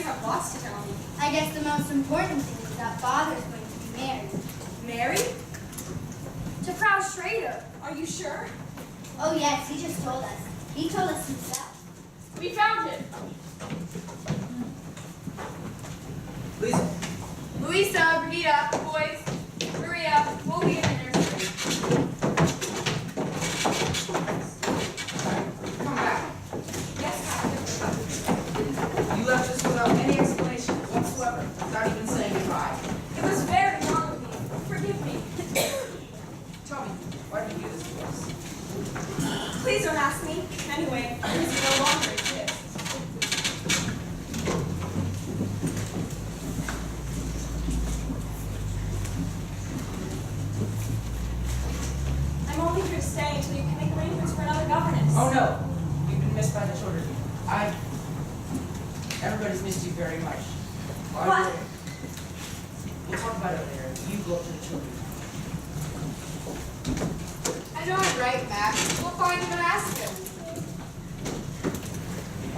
have lots to tell me. I guess the most important thing is that Father's going to be married. Married? To Proud Schrader. Are you sure? Oh yes, he just told us. He told us himself. We found him. Lisa, Louisa, Brigida, boys, Maria, we'll be in the nursery. come back. Yes, Captain. You left us without any explanation whatsoever, without even saying goodbye. It was very wrong of me. Forgive me. Tell me, why did you do this to us? Please don't ask me. Anyway, because you no longer exist. I'm only here to stay until you can make arrangements for another governess. Oh no, you've been missed by the children. Everybody's missed you very much. What? We'll talk about it later. You go up to the children. I know I'm right, Max. We'll find him and ask him.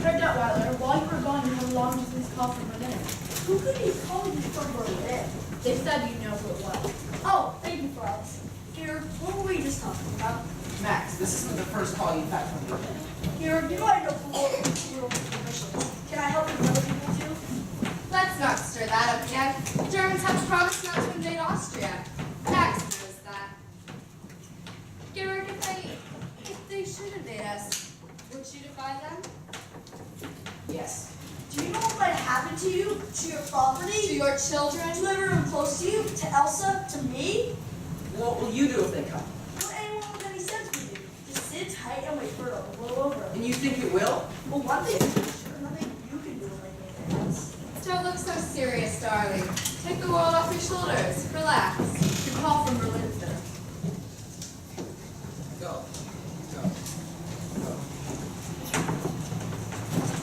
Fred Detweiler, while you were gone, you had a long distance call from Berlin. Who could be calling you from Berlin? They said you know who it was. Oh, thank you for us. Georg, what were we just talking about? Max, this isn't the first call you've had from me. Georg, you know I know political officials. Can I help you with other people too? Let's not stir that up again. The Germans have promised not to invade Austria. Max knows that. Georg, if they should invade us, would you defy them? Yes. Do you know what might happen to you, to your property, To your children? to everyone close to you, to Elsa, to me? What will you do if they come? What anyone with any sense would do? Just sit tight and wait for it all to blow over. And you think it will? Well, one thing is for sure, nothing you can do will make anything else. Don't look so serious, darling. Take the world off your shoulders. Relax. The call from Berlin, sir. Go. Go. Go.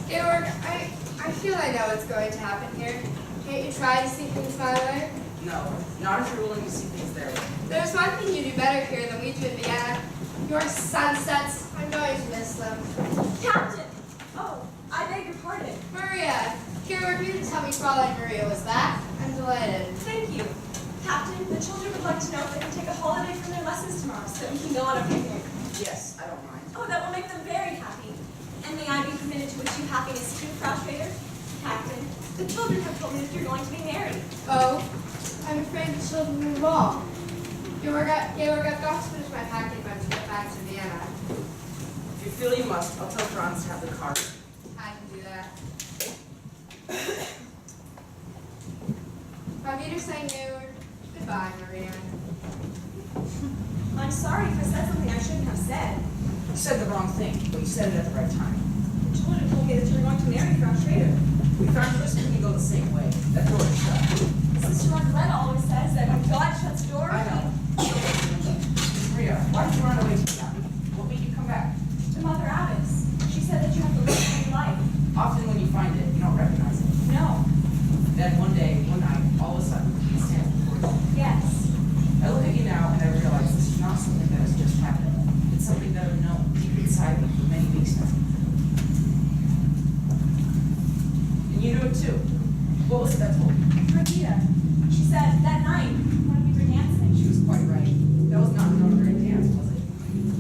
Georg, I feel I know what's going to happen here. Can't you try to see things my way? No, not if you're willing to see things their way. There's one thing you do better here than we do in Vienna. Your sunsets. I'm going to miss them. Captain! Oh, I beg your pardon. Maria, Georg, you didn't tell me Fraulein Maria was back. I'm delighted. Thank you. Captain, the children would like to know if they can take a holiday from their lessons tomorrow so that we can go on a picnic. Yes, I don't mind. Oh, that will make them very happy. And may I be permitted to wish you happiness too, Frau Schrader? Captain, the children have told me that you're going to be married. Oh, I'm afraid the children were wrong. Georg, I've got to finish my packing bunch to get back to Vienna. If you feel you must, I'll tell Franz to have the car. I can do that. Auf Wiedersehen, Georg. Goodbye, Maria. I'm sorry if I said something I shouldn't have said. You said the wrong thing, but you said it at the right time. The children told me that you were going to marry Frau Schrader. We found this can go the same way. That door is shut. Sister Margareta always says that when God shuts a door, I know. Maria, why did you run away to the abbey? What made you come back? the Mother Abbess, she said that you have to live a new life. Often when you find it, you don't recognize it. No. Then one day, one night, all of a sudden, you stand before you. Yes. I look at you now and I realize this is not something that has just happened. It's something that I've known deep inside me for many weeks now. And you knew it too. What was it that told you? Brigida. She said that night when we were dancing. She was quite right. That was not an ordinary dance, was it?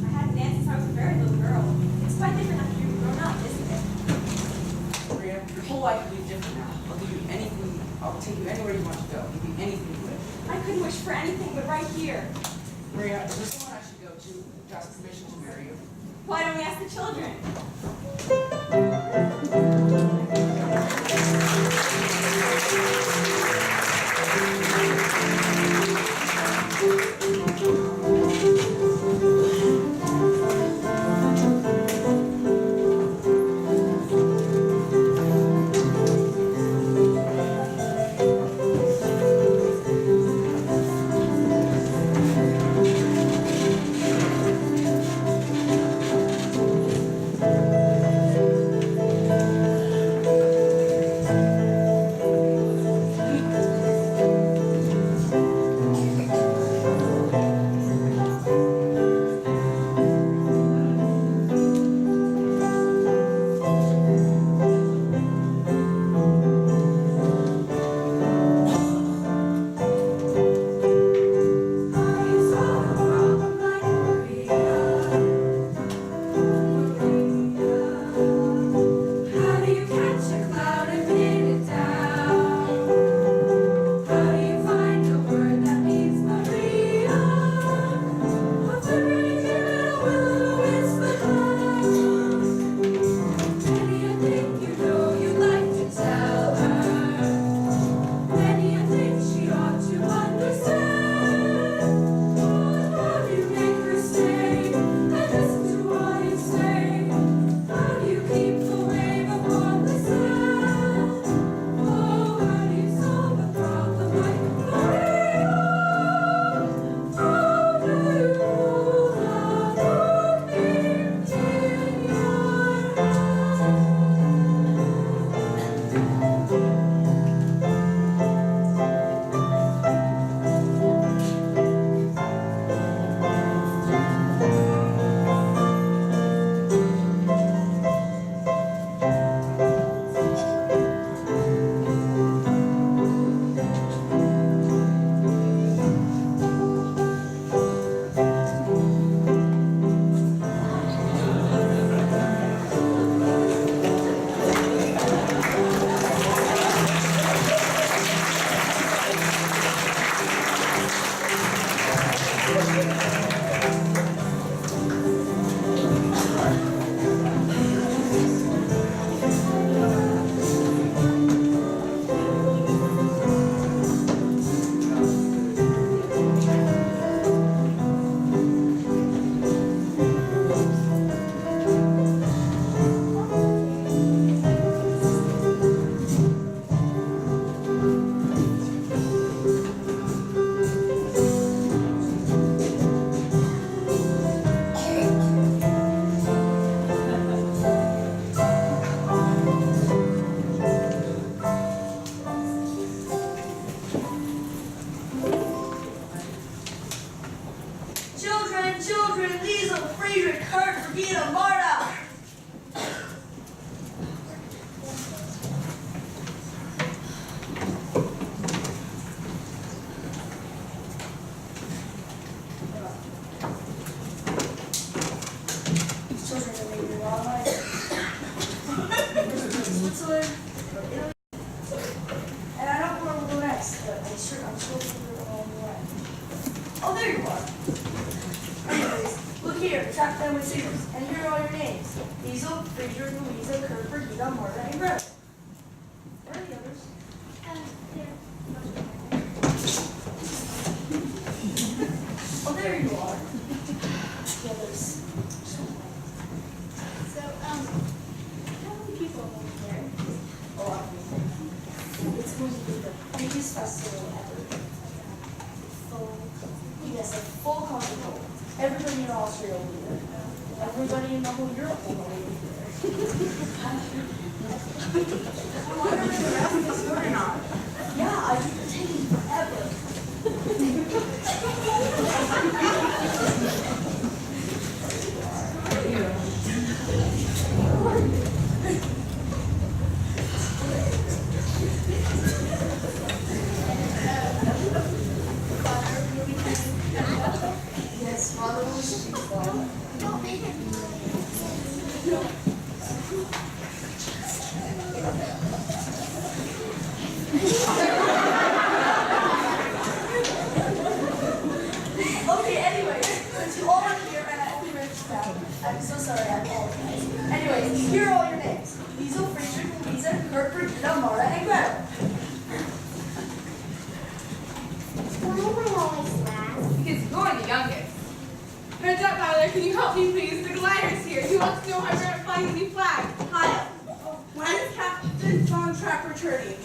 I hadn't danced since I was a very little girl. It's quite different after you've grown up, isn't it? Maria, your whole life will be different now. I'll give you anything. I'll take you anywhere you want to go. I'll give you anything you wish. I couldn't wish for anything but right here. Maria, is there someone I should go to to ask permission to marry you? Why don't we ask the children? Brigida, Marta! These children are making me wrong, right? Switzerland, Italy. And I don't know where we'll go next, but I'm sure we're along the way. Oh, there you are. Anyways, look here, track family singers, and here are all your names. Liesel, Friedrich, Louisa, Kurt, Brigida, Marta, and Greta. Where are the others? Oh, there you are. The others. So, how many people live there? A lot of people. It's going to be the biggest festival ever. Yes, a full carnival. Everybody in Austria will be there. Everybody in the whole Europe will be there. I wonder if the rest is good or not. Yeah, I think it's taking forever. Yes, Father will speak for you. Okay, anyway, since you all are here and I only read this down, I'm so sorry, I apologize. Anyways, here are all your names. Liesel, Friedrich, Louisa, Kurt, Brigida, Marta, and Gretel. Why am I always last? Because you're the youngest. Heads up, Tyler. Can you help me, please? The glider's here. He wants to know why we're not flying the new flag. Hi. When is Captain Von Trapp returning?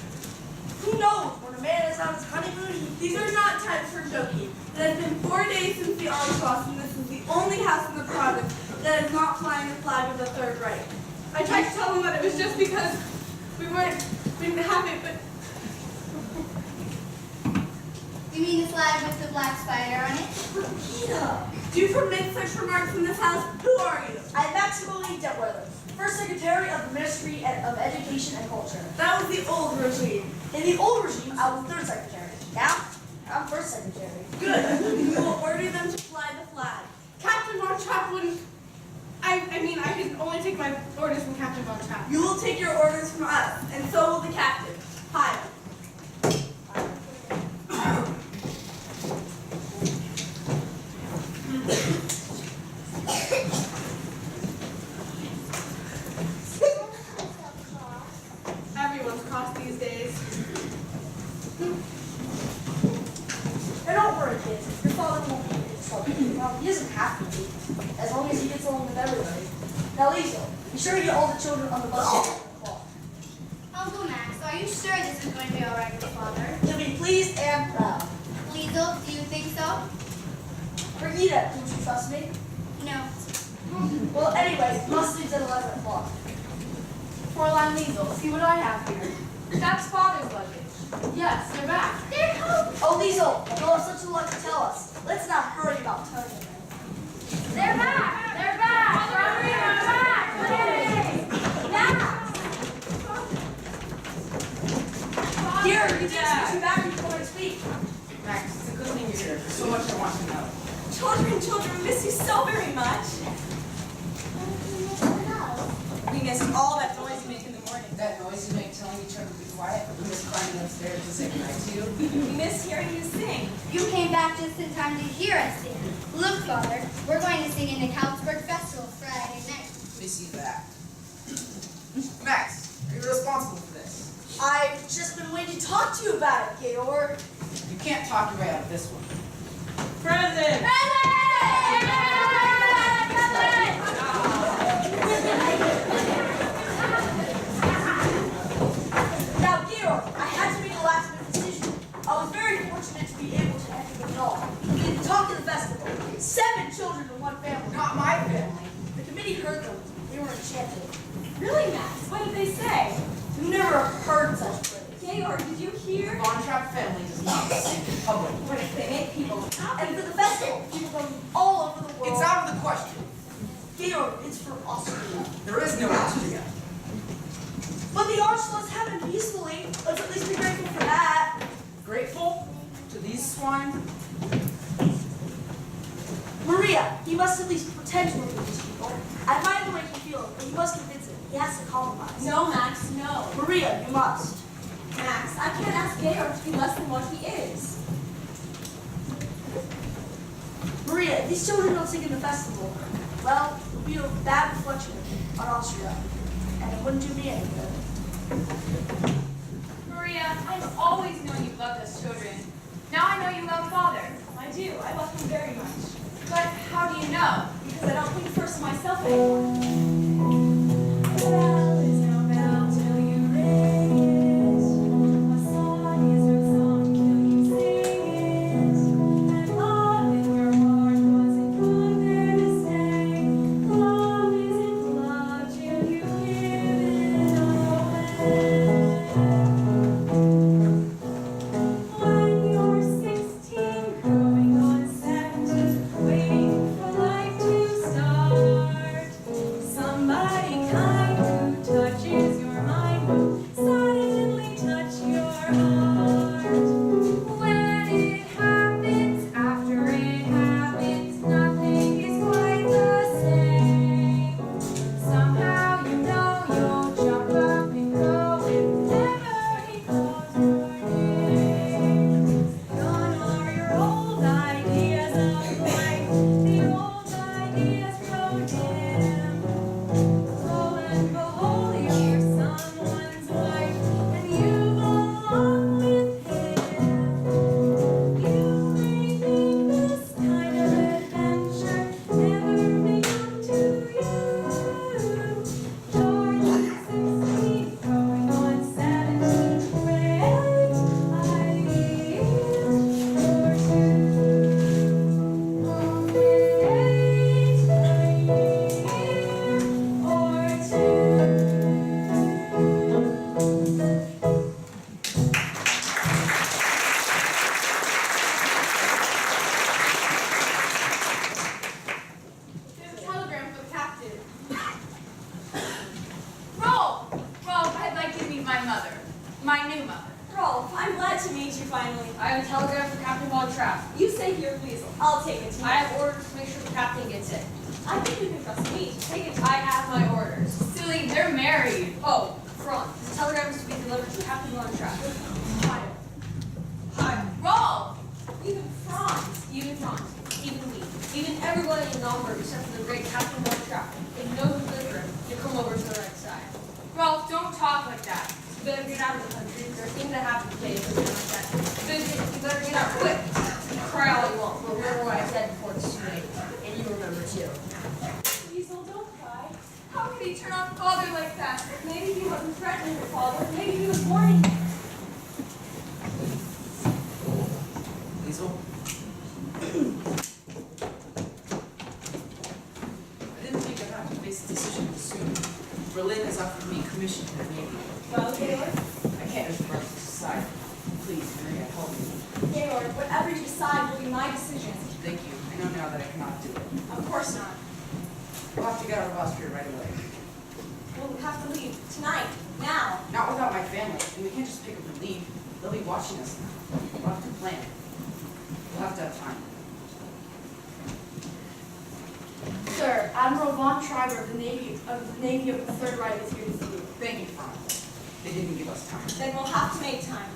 Who knows? When a man is on his honeymoon, These are not times for joking. It has been 4 days since the Holocaust, and this is the only house in the province that is not flying the flag of the Third Reich. I tried to tell them that it was just because we didn't have it, but You mean the flag with the black spider on it? Brigida. do you permit such remarks in this house? Who are you? I'm Maximilian Detweiler, First Secretary of the Ministry of Education and Culture. That was the old regime. In the old regime, I was Third Secretary. Now, I'm First Secretary. Good. We will order them to fly the flag. Captain Von Trapp wouldn't. I mean, I can only take my orders from Captain Von Trapp. You will take your orders from us, and so will the captain. Hi. Everyone's cross these days. And don't worry, kids. Your father won't be in trouble. Well, he doesn't have to be, as long as he gets along with everybody. Now, Liesel, be sure to get all the children on the bus at 11 o'clock. Uncle Max, are you sure this is going to be all right with Father? You'll be pleased and proud. Liesel, do you think so? Brigida, don't you trust me? No. Well, anyway, bus leaves at 11 o'clock. Fräulein Liesel, see what I have here. That's Father's luggage. Yes, they're back. They're home. Oh, Liesel, you'll have such a lot to tell us. Let's not hurry about telling them. They're back. They're back. Hurry, they're back. Here, you need to get you back before I speak. Max, it's a good thing you're here. There's so much I want to know. Children, we miss you so very much. We miss all that noise you make in the morning. That noise you make telling each other to be quiet, we miss climbing upstairs to say goodnight to you. We miss hearing you sing. You came back just in time to hear us sing. Look, Father, we're going to sing in the Couchburg Festival Friday night. Let me see that. Max, are you responsible for this? I've just been waiting to talk to you about it, Gator. You can't talk your way out of this one. Present! Now, Gator, I had to make a last-minute decision. I was very fortunate to be able to enter the hall. We get to talk at the festival. 7 children in one family. Not my family. The committee heard them. They were enchanted. Really, Max? What did they say? You've never heard such praise. Gayor, did you hear? The Von Trapp family does not sing in public. What did they Georg, it's for Austria. There is no Austria. But the Archelaus happened peacefully. Let's at least be grateful for that. Grateful to these swine? Maria, he must at least pretend to work with these people. I admire the way he feels, but you must convince him. He has to compromise. No, Max, no. Maria, you must. Max, I can't ask Georg to be less than what he is. Maria, these children don't sing in the festival. Well, it would be a bad reflection on Austria, and it wouldn't do me any good. Maria, I've always known you loved us children. Now I know you love Father. I do. I love him very much. But how do you know? Because I don't think first of myself anymore. Bell is no bell till you ring it. A song is no song till you sing it. And love in your heart wasn't put there to stay. Love isn't love till you give it away. When you're 16, growing on 17, waiting for life to start. Somebody kind who touches your mind will suddenly touch your heart. When it happens, after it happens, nothing is quite the same. Somehow you know you'll jump up and go whenever he calls your name. Gone are your old ideas of life, the old ideas grow dim. Lo and behold, you're someone's wife, and you belong with him. You may think this kind of adventure never belonged to you. George is 16, going on 17, great ideas for two. Only 8 a year or two. There's a telegram for the captain. Rolf! Rolf, I'd like you to meet my mother. My new mother. Rolf, I'm glad to meet you finally. I have a telegram for Captain Von Trapp. You stay here, please. I'll take it. I have orders to make sure the captain gets it. I think you can trust me. Take it. I have my orders. Silly, they're married. Oh, Franz, this telegram is to be delivered to Captain Von Trapp. Hi. Rolf! Even Franz. Even Franz, even we, even everyone in Naumburg except for the great Captain Von Trapp. If you know who's delivered, you come over to the right side. Rolf, don't talk like that. You better get out of the country. There's things that happen today if it's like that. You better get out quick. You cry all you want, but remember what I said before it's too late. And you remember too. Weasel, don't cry. How could he turn on Father like that? Maybe he wasn't threatening your father. Maybe he was warning you. Liesel? I didn't think I'd have to face a decision this soon. Berlin has offered me commission in the Navy. Well, Georg, I can't just run to decide. Please, Maria, help me. Georg, whatever you decide will be my decision. Thank you. I know now that I cannot do it. Of course not. We'll have to get out of Austria right away. We'll have to leave tonight, now. Not without my family, and we can't just pick up and leave. They'll be watching us now. We'll have to plan. We'll have to have time. Sir, Admiral von Schreiber of the Navy of the Third Reich is here to see you. Thank you, Franz. They didn't give us time. Then we'll have to make time.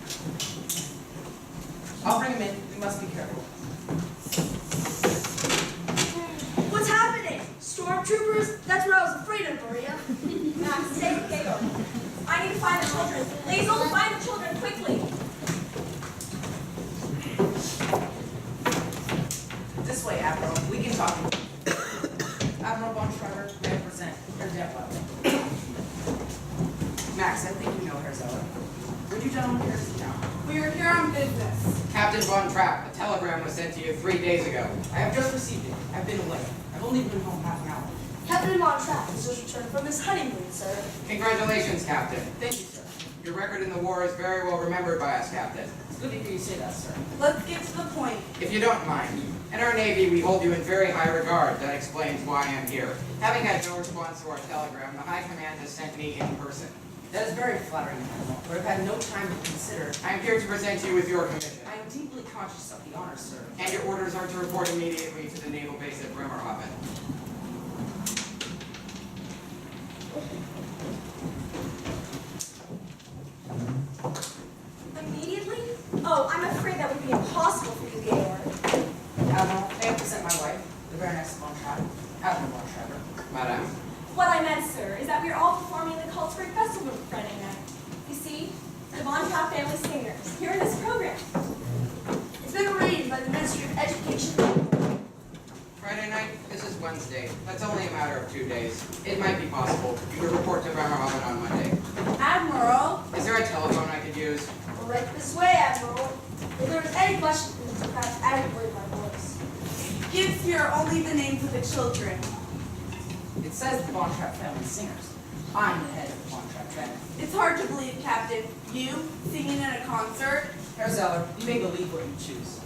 I'll bring him in. We must be careful. What's happening? Stormtroopers? That's what I was afraid of, Maria. Max, take Georg. I need to find the children. Liesel, find the children quickly. This way, Admiral. We can talk. Admiral von Schreiber, may I present Herr Detlow. Max, I think you know Herr Zeller. Would you gentlemen care to sit down? We are here on business. Captain Von Trapp, a telegram was sent to you 3 days ago. I have just received it. I've been away. I've only been home half an hour. Captain Von Trapp has just returned from his honeymoon, sir. Congratulations, Captain. Thank you, sir. Your record in the war is very well remembered by us, Captain. It's good to hear you say that, sir. Let's get to the point. If you don't mind, In our Navy, we hold you in very high regard. That explains why I'm here. Having had no response to our telegram, the High Command has sent me in person. That is very flattering, Admiral, but I've had no time to consider. I am here to present you with your commission. I am deeply conscious of the honor, sir. And your orders are to report immediately to the naval base at Bremerhaven. Immediately? Oh, I'm afraid that would be impossible for you to get ordered. Admiral, may I present my wife, the Baroness von Trapp, Admiral von Trapper. Madame, What I meant, sir, is that we are all performing the Cultural Festival Friday night. You see, the Von Trapp family singers, here in this program. It's been arranged by the Ministry of Education. Friday night, this is Wednesday. That's only a matter of 2 days. It might be possible. You could report to Bremerhaven on Monday. Admiral, Is there a telephone I could use? right this way, Admiral. If there was any question, perhaps I would raise my voice. Gives here only the names of the children. It says the Von Trapp family singers. I'm the head of the Von Trapp family. It's hard to believe, Captain. You singing in a concert? Herr Zeller, you may believe what you choose.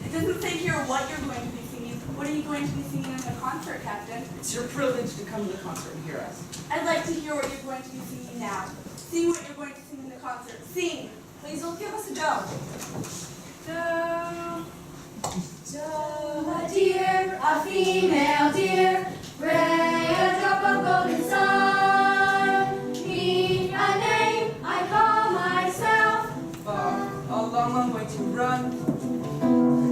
It doesn't say here what you're going to be singing. What are you going to be singing in the concert, Captain? It's your privilege to come to the concert and hear us. I'd like to hear what you're going to be singing now. Sing what you're going to sing in the concert. Sing. Please don't give us a dough. A deer, a female deer, bray a drop of golden sun. Me a name I call myself. Far, a long, long way to run.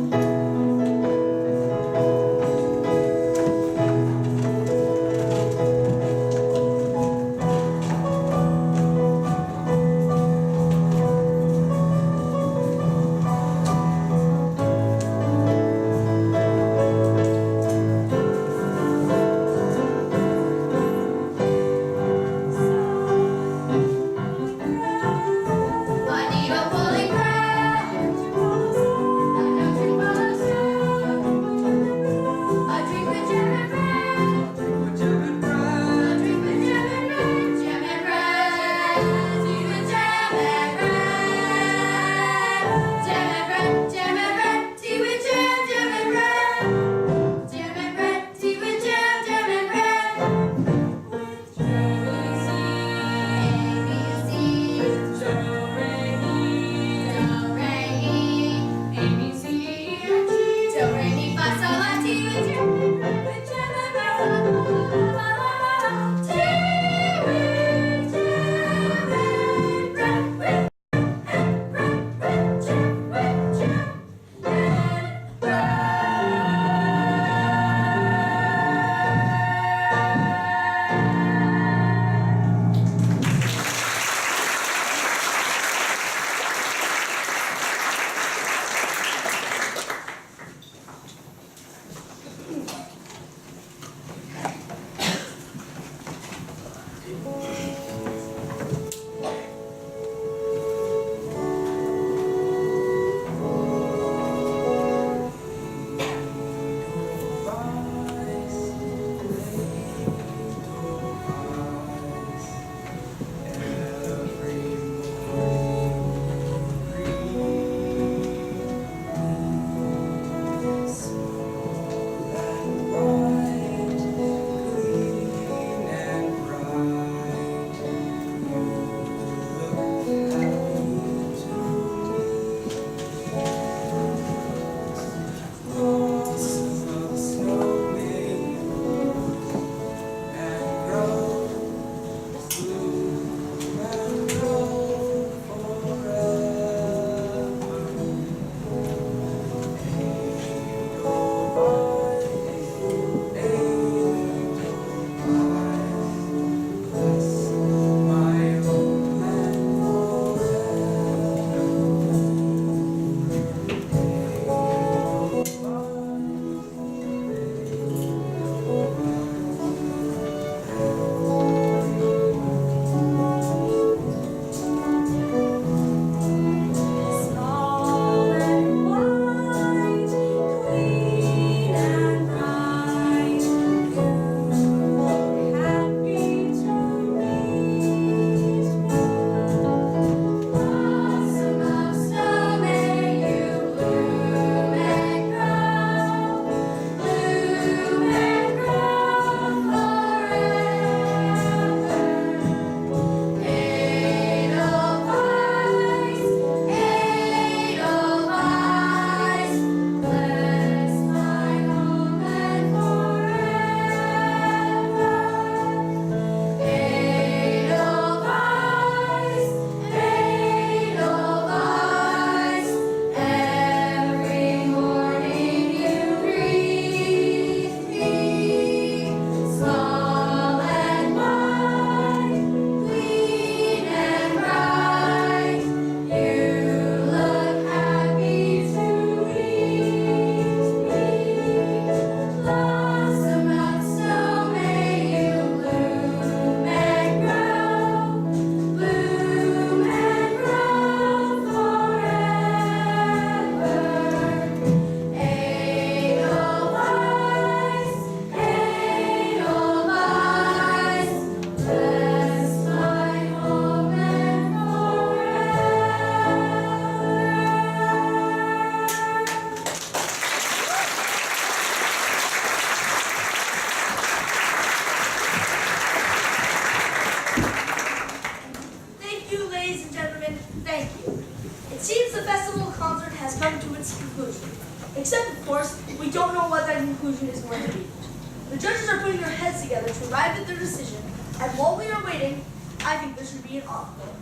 its conclusion. Except, of course, we don't know what that conclusion is going to be. The judges are putting their heads together to arrive at their decision, and while we are waiting, I think there should be an encore.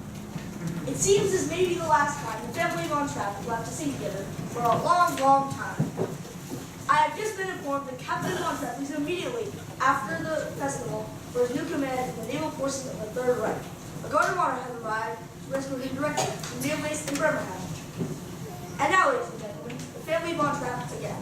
It seems this may be the last time the family of Von Trapp will have to sing together for a long, long time. I have just been informed that Captain Von Trapp leaves immediately after the festival for his new command in the naval forces of the Third Reich. A guard of honor has arrived to rescue him directly from naval base in Birmingham. And now, ladies and gentlemen, the family of Von Trapp again.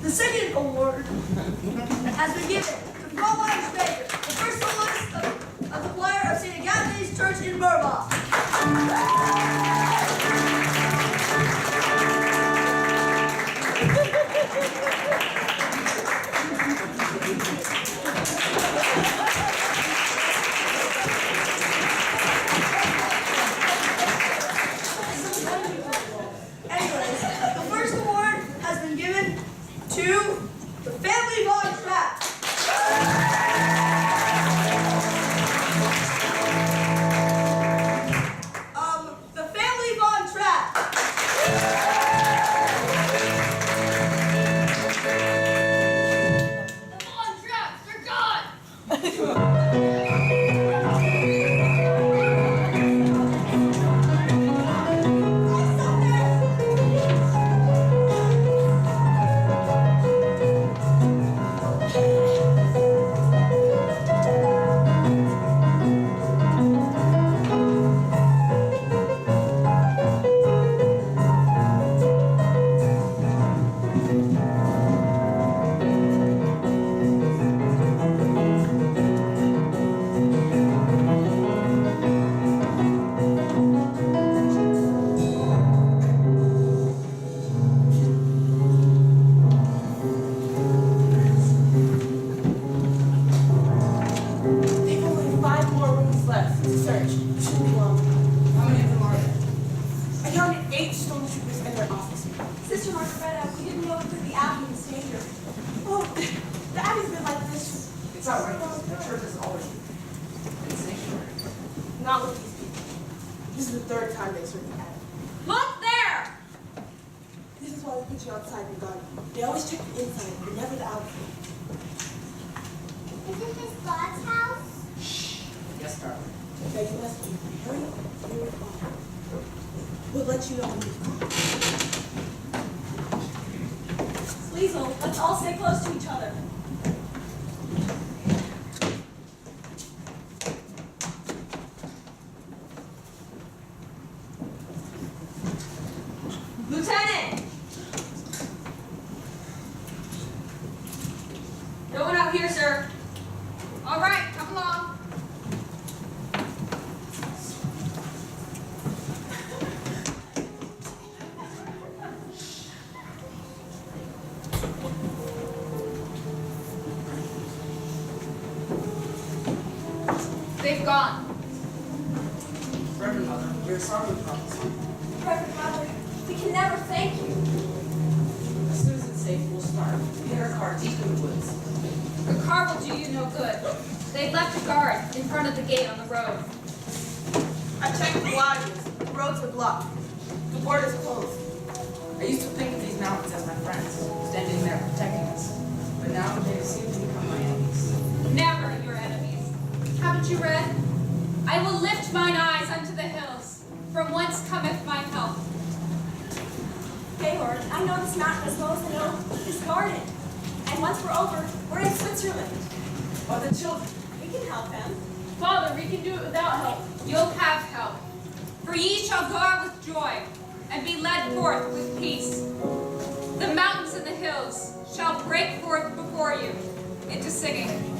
The second award has been given to Fraulein Schrager, the first soloist of the choir of St. Agatha's Church in Burbach. Anyways, the first award has been given to the family Von Trapp. The family Von Trapp. The Von Trapps, they're gone! They've only 5 more rooms left to search. It shouldn't be long. How many of them are there? I counted 8 stormtroopers and their officers. Sister Margaretta, we didn't know that the abbey was danger. Oh, the abbey's been like this. It's outrageous. The church has always been sanctuary. Not with these people. This is the 3rd time they searched the abbey. Look there! This is why we put you outside and guard you. They always check the inside, but never the outside. Is it his God's house? Yes, darling. Okay, you must be. Hurry up. You're fine. We'll let you know when you've gone. Weasel, let's all stay close to each other. Lieutenant! No one out here, sir. All right, come along. They've gone. Reverend Mother, we're sorry about this. Reverend Mother, we can never thank you. As soon as it's safe, we'll start. We hit our car deep in the woods. The car will do you no good. They've left a guard in front of the gate on the road. I checked the lodges. The roads are blocked. The border's closed. I used to think of these mountains as my friends, standing there protecting us. But now they seem to become my enemies. Never your enemies. Haven't you read? I will lift mine eyes unto the hills, from whence cometh my help. Gaylord, I know this mountain as well as I know this garden. And once we're over, we're in Switzerland. Or the children. We can help them. Father, we can do it without help. You'll have help. For ye shall go out with joy, and be led forth with peace. The mountains and the hills shall break forth before you into singing.